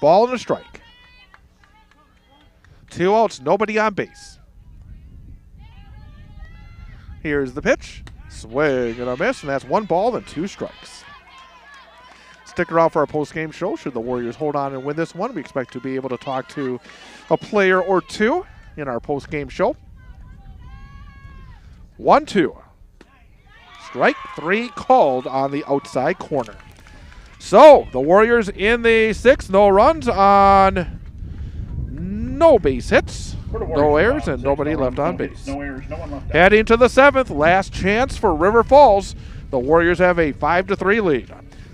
Ball and a strike. 2 outs, nobody on base. Here's the pitch. Swing and a miss, and that's 1 ball and 2 strikes. Stick around for our post-game show. Should the Warriors hold on and win this one, we expect to be able to talk to a player or two in our post-game show. 1-2. Strike 3 called on the outside corner. So the Warriors in the 6th, no runs on no base hits, no errors, and nobody left on base. Heading to the 7th, last chance for River Falls. The Warriors have a 5-3 lead.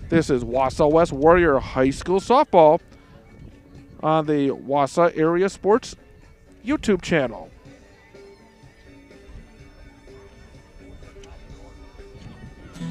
This is Wausau West Warrior High School Softball on the Wausau Area Sports YouTube channel.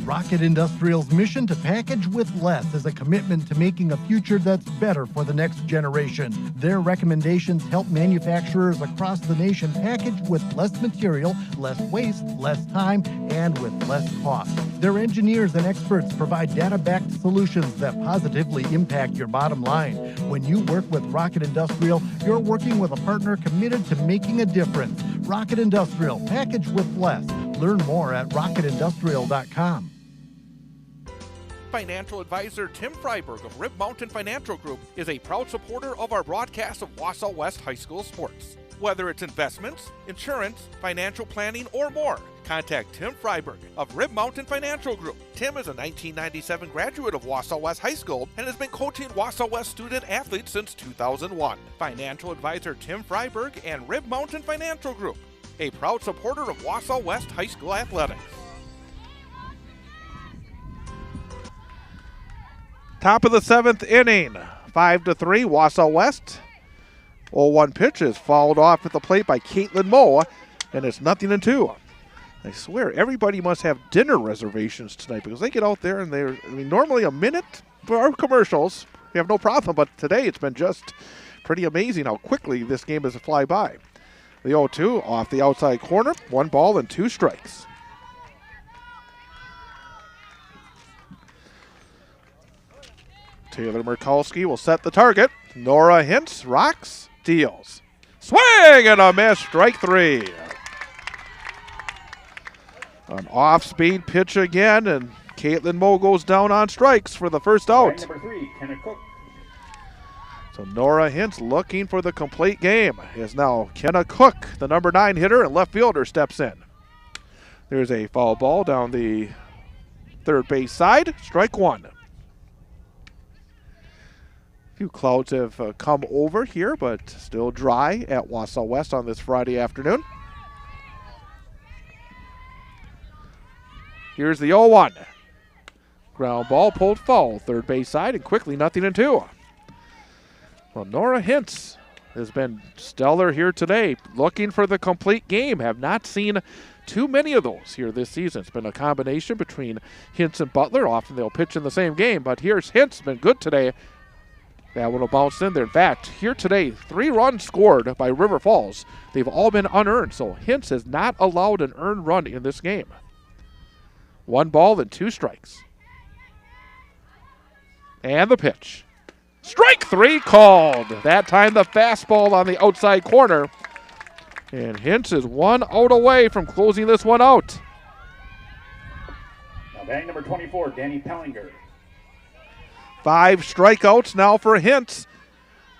Rocket Industrial's mission to package with less is a commitment to making a future that's better for the next generation. Their recommendations help manufacturers across the nation package with less material, less waste, less time, and with less cost. Their engineers and experts provide data-backed solutions that positively impact your bottom line. When you work with Rocket Industrial, you're working with a partner committed to making a difference. Rocket Industrial, package with less. Learn more at rocketindustrial.com. Financial advisor Tim Freiberg of Rib Mountain Financial Group is a proud supporter of our broadcast of Wausau West High School sports. Whether it's investments, insurance, financial planning, or more, contact Tim Freiberg of Rib Mountain Financial Group. Tim is a 1997 graduate of Wausau West High School and has been coaching Wausau West student athletes since 2001. Financial advisor Tim Freiberg and Rib Mountain Financial Group, a proud supporter of Wausau West High School athletics. Top of the 7th inning, 5-3, Wausau West. 0-1 pitch is fouled off at the plate by Caitlin Moe, and it's 0-2. I swear, everybody must have dinner reservations tonight because they get out there and they're, normally a minute for our commercials. We have no problem, but today it's been just pretty amazing how quickly this game has fly by. The 0-2 off the outside corner, 1 ball and 2 strikes. Taylor Murkowski will set the target. Nora Hintz rocks, deals. Swing and a miss, strike 3. An off-speed pitch again, and Caitlin Moe goes down on strikes for the first out. Number 3, Kenna Cook. So Nora Hintz looking for the complete game is now Kenna Cook, the number 9 hitter, and left fielder steps in. There's a foul ball down the third base side, strike 1. A few clouds have come over here, but still dry at Wausau West on this Friday afternoon. Here's the 0-1. Ground ball pulled foul, third base side, and quickly 0-2. Well, Nora Hintz has been stellar here today, looking for the complete game. Have not seen too many of those here this season. It's been a combination between Hintz and Butler. Often they'll pitch in the same game, but here's Hintz, been good today. That one will bounce in there. In fact, here today, 3 runs scored by River Falls. They've all been unearned, so Hintz has not allowed an earned run in this game. 1 ball and 2 strikes. And the pitch. Strike 3 called. That time the fastball on the outside corner. And Hintz is 1 out away from closing this one out. Now batting number 24, Danny Pellinger. 5 strikeouts now for Hintz,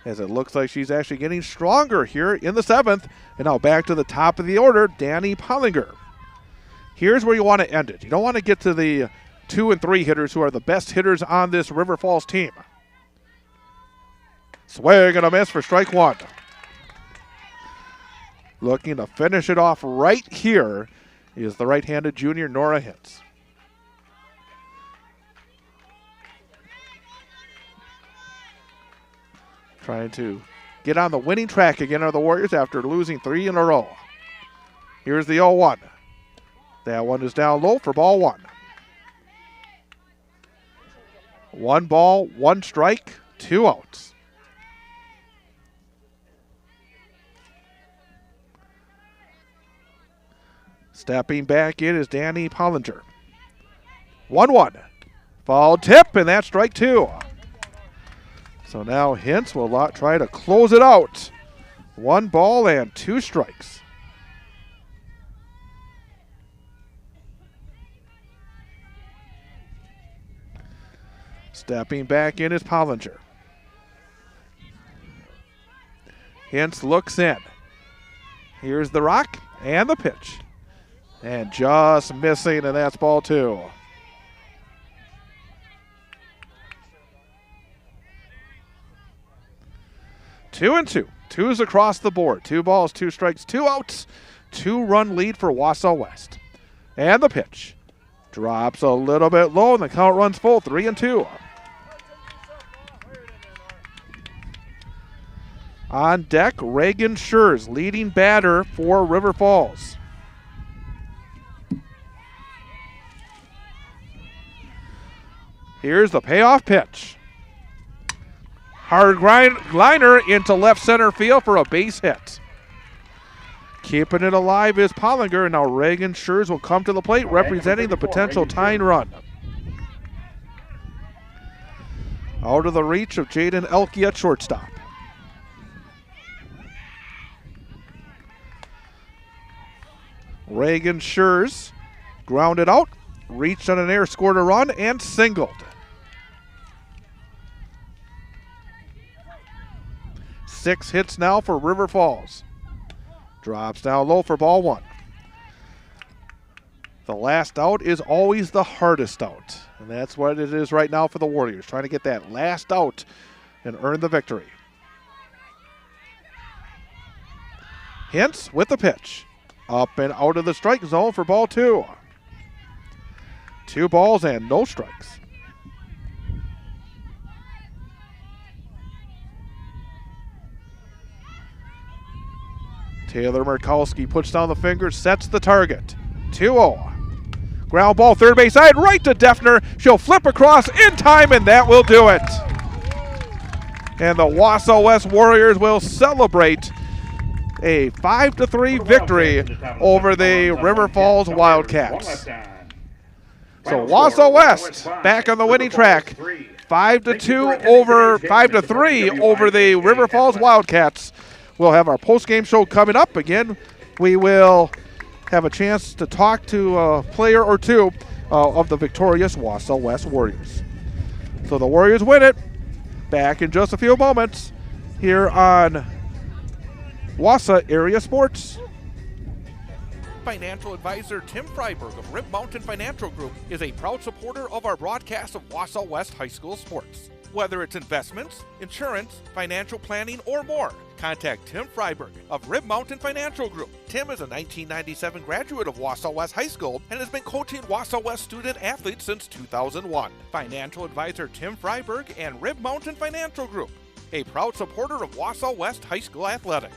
as it looks like she's actually getting stronger here in the 7th. And now back to the top of the order, Danny Pellinger. Here's where you want to end it. You don't want to get to the 2 and 3 hitters who are the best hitters on this River Falls team. Swing and a miss for strike 1. Looking to finish it off right here is the right-handed junior Nora Hintz. Trying to get on the winning track again are the Warriors after losing 3 in a row. Here's the 0-1. That one is down low for ball 1. 1 ball, 1 strike, 2 outs. Stepping back in is Danny Pellinger. 1-1. Foul tip, and that's strike 2. So now Hintz will try to close it out. 1 ball and 2 strikes. Stepping back in is Pellinger. Hintz looks in. Here's the rock and the pitch. And just missing, and that's ball 2. Two and 2. 2's across the board. 2 balls, 2 strikes, 2 outs. 2-run lead for Wausau West. And the pitch. Drops a little bit low, and the count runs full. 3 and 2. On deck, Reagan Schurz, leading batter for River Falls. Here's the payoff pitch. Hard liner into left center field for a base hit. Keeping it alive is Pellinger, and now Reagan Schurz will come to the plate representing the potential tying run. Out of the reach of Jaden Elke at shortstop. Reagan Schurz grounded out, reached on an air, scored a run, and singled. 6 hits now for River Falls. Drops down low for ball 1. The last out is always the hardest out, and that's what it is right now for the Warriors, trying to get that last out and earn the victory. Hintz with the pitch. Up and out of the strike zone for ball 2. 2 balls and no strikes. Taylor Murkowski puts down the fingers, sets the target. 2-0. Ground ball, third base side, right to Defner. She'll flip across in time, and that will do it. And the Wausau West Warriors will celebrate a 5-3 victory over the River Falls Wildcats. So Wausau West back on the winning track 5-3 over the River Falls Wildcats. We'll have our post-game show coming up. Again, we will have a chance to talk to a player or two of the victorious Wausau West Warriors. So the Warriors win it. Back in just a few moments here on Wausau Area Sports. Financial advisor Tim Freiberg of Rib Mountain Financial Group is a proud supporter of our broadcast of Wausau West High School sports. Whether it's investments, insurance, financial planning, or more, contact Tim Freiberg of Rib Mountain Financial Group. Tim is a 1997 graduate of Wausau West High School and has been coaching Wausau West student athletes since 2001. Financial advisor Tim Freiberg and Rib Mountain Financial Group, a proud supporter of Wausau West High School athletics.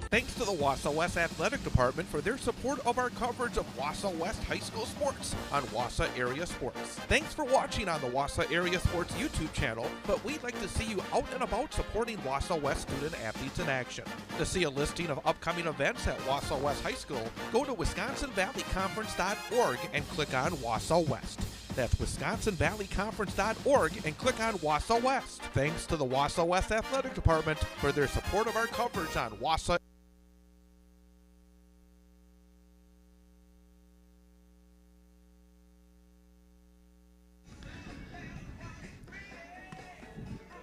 Thanks to the Wausau West Athletic Department for their support of our coverage of Wausau West High School sports on Wausau Area Sports. Thanks for watching on the Wausau Area Sports YouTube channel, but we'd like to see you out and about supporting Wausau West student athletes in action. To see a listing of upcoming events at Wausau West High School, go to WisconsinValleyConference.org and click on Wausau West. That's WisconsinValleyConference.org and click on Wausau West. Thanks to the Wausau West Athletic Department for their support of our coverage on Wausau.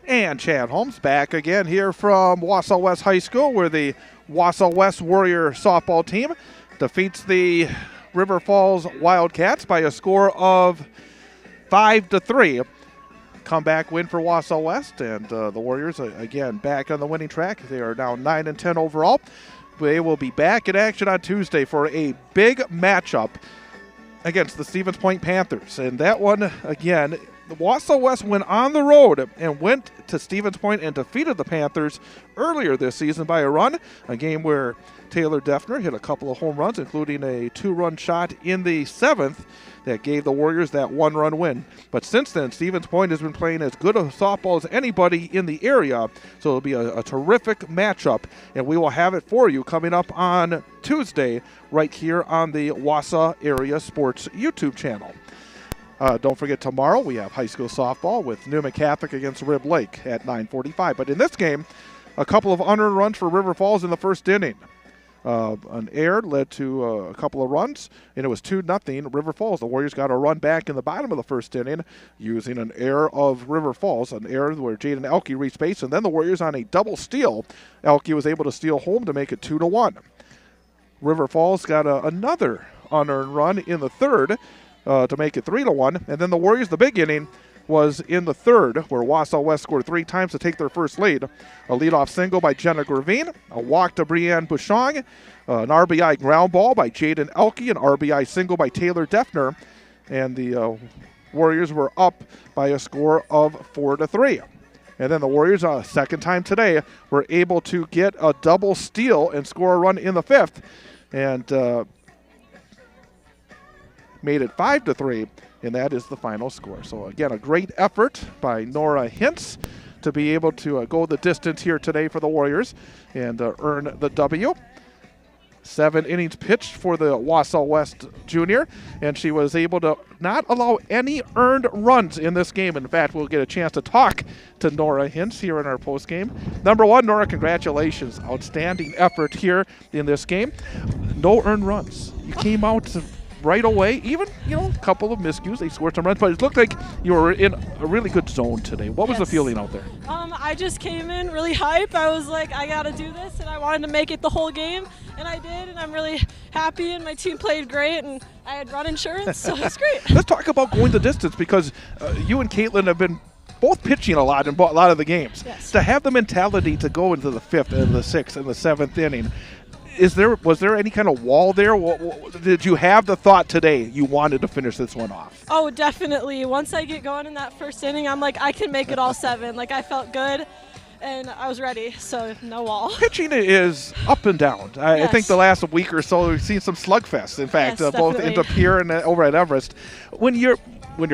And Chad Holmes back again here from Wausau West High School, where the Wausau West Warrior softball team defeats the River Falls Wildcats by a score of 5-3. Comeback win for Wausau West, and the Warriors again back on the winning track. They are now 9-10 overall. They will be back in action on Tuesday for a big matchup against the Stevens Point Panthers, and that one again. The Wausau West went on the road and went to Stevens Point and defeated the Panthers earlier this season by a run, a game where Taylor Defner hit a couple of home runs, including a 2-run shot in the 7th that gave the Warriors that 1-run win. But since then, Stevens Point has been playing as good a softball as anybody in the area, so it'll be a terrific matchup, and we will have it for you coming up on Tuesday right here on the Wausau Area Sports YouTube channel. Don't forget, tomorrow we have high school softball with Newman Catholic against Rib Lake at 9:45. But in this game, a couple of unearned runs for River Falls in the first inning. An error led to a couple of runs, and it was 2-0 River Falls. The Warriors got a run back in the bottom of the first inning using an error of River Falls, an error where Jaden Elke reached base, and then the Warriors on a double steal. Elke was able to steal home to make it 2-1. River Falls got another unearned run in the third to make it 3-1, and then the Warriors, the big inning, was in the third, where Wausau West scored 3 times to take their first lead. A leadoff single by Jenna Gravine, a walk to Brianne Bouchong, an RBI ground ball by Jaden Elke, an RBI single by Taylor Defner, and the Warriors were up by a score of 4-3. And then the Warriors, second time today, were able to get a double steal and score a run in the 5th, and made it 5-3, and that is the final score. So again, a great effort by Nora Hintz to be able to go the distance here today for the Warriors and earn the W. 7 innings pitched for the Wausau West junior, and she was able to not allow any earned runs in this game. In fact, we'll get a chance to talk to Nora Hintz here in our postgame. Number one, Nora, congratulations. Outstanding effort here in this game. No earned runs. You came out right away, even, a couple of miscues. They scored some runs, but it looked like you were in a really good zone today. What was the feeling out there? I just came in really hype. I was like, I got to do this, and I wanted to make it the whole game, and I did, and I'm really happy, and my team played great, and I had run insurance, so it's great. Let's talk about going the distance, because you and Caitlin have been both pitching a lot in a lot of the games. Yes. To have the mentality to go into the 5th and the 6th and the 7th inning, was there any kind of wall there? Did you have the thought today you wanted to finish this one off? Oh, definitely. Once I get going in that first inning, I'm like, I can make it all 7. Like, I felt good, and I was ready, so no wall. Pitching is up and down. I think the last week or so we've seen some slugfests, in fact, both into Pierre and over at Everest. When you're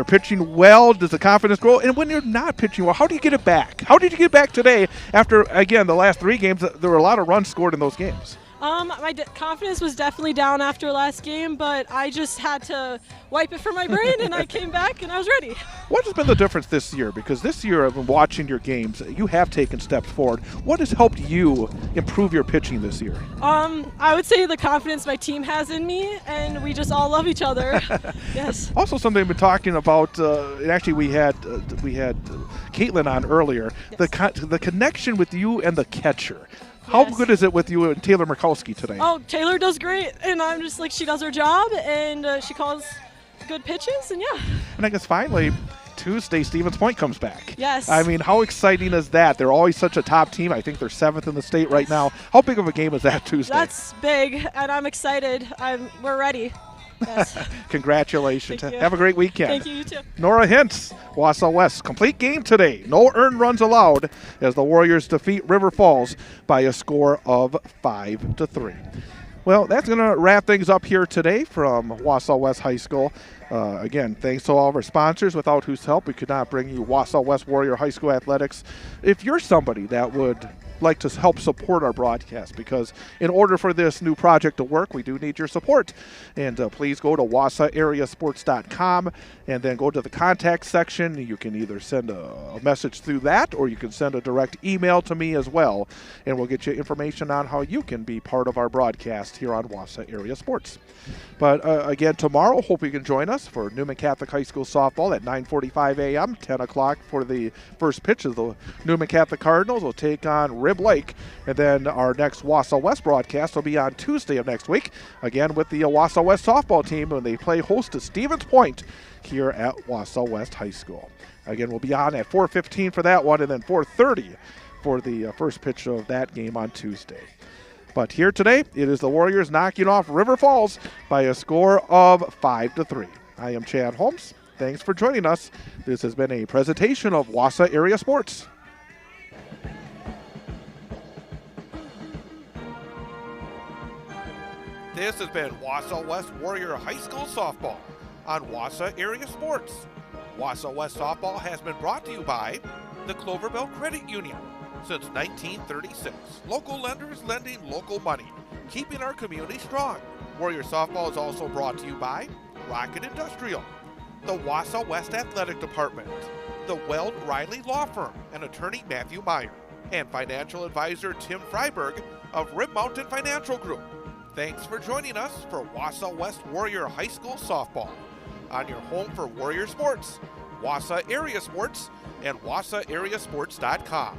pitching well, does the confidence grow? And when you're not pitching well, how do you get it back? How did you get back today after, again, the last 3 games, there were a lot of runs scored in those games? My confidence was definitely down after last game, but I just had to wipe it from my brain, and I came back, and I was ready. What has been the difference this year? Because this year I've been watching your games. You have taken steps forward. What has helped you improve your pitching this year? I would say the confidence my team has in me, and we just all love each other. Yes. Also, something we've been talking about, and actually we had Caitlin on earlier, Yes. the connection with you and the catcher. How Yes. good is it with you and Taylor Murkowski today? Oh, Taylor does great, and I'm just like, she does her job, and she calls good pitches, and yeah. And I guess finally, Tuesday, Stevens Point comes back. Yes. I mean, how exciting is that? They're always such a top team. I think they're 7th in the state right now. How big of a game is that Tuesday? That's big, and I'm excited. We're ready. Yes. Congratulations. Thank you. Have a great weekend. Thank you, you too. Nora Hintz, Wausau West. Complete game today. No earned runs allowed as the Warriors defeat River Falls by a score of 5-3. Well, that's going to wrap things up here today from Wausau West High School. Again, thanks to all of our sponsors, without whose help we could not bring you Wausau West Warrior High School Athletics. If you're somebody that would like to help support our broadcast, because in order for this new project to work, we do need your support. And please go to wausauareasports.com and then go to the contact section. You can either send a message through that, or you can send a direct email to me as well, and we'll get you information on how you can be part of our broadcast here on Wausau Area Sports. But again, tomorrow, hope you can join us for Newman Catholic High School softball at 9:45 a.m., 10 o'clock for the first pitch of the Newman Catholic Cardinals. Will take on Rib Lake, and then our next Wausau West broadcast will be on Tuesday of next week, again with the Wausau West softball team when they play host to Stevens Point here at Wausau West High School. Again, we'll be on at 4:15 for that one, and then 4:30 for the first pitch of that game on Tuesday. But here today, it is the Warriors knocking off River Falls by a score of 5-3. I am Chad Holmes. Thanks for joining us. This has been a presentation of Wausau Area Sports. This has been Wausau West Warrior High School Softball on Wausau Area Sports. Wausau West Softball has been brought to you by the Cloverbell Credit Union. Since 1936, local lenders lending local money, keeping our community strong. Warrior Softball is also brought to you by Rocket Industrial, the Wausau West Athletic Department, the Weld Riley Law Firm and attorney Matthew Meyer, and financial advisor Tim Freiberg of Rib Mountain Financial Group. Thanks for joining us for Wausau West Warrior High School Softball on your home for Warrior Sports, Wausau Area Sports, and WausauAreaSports.com.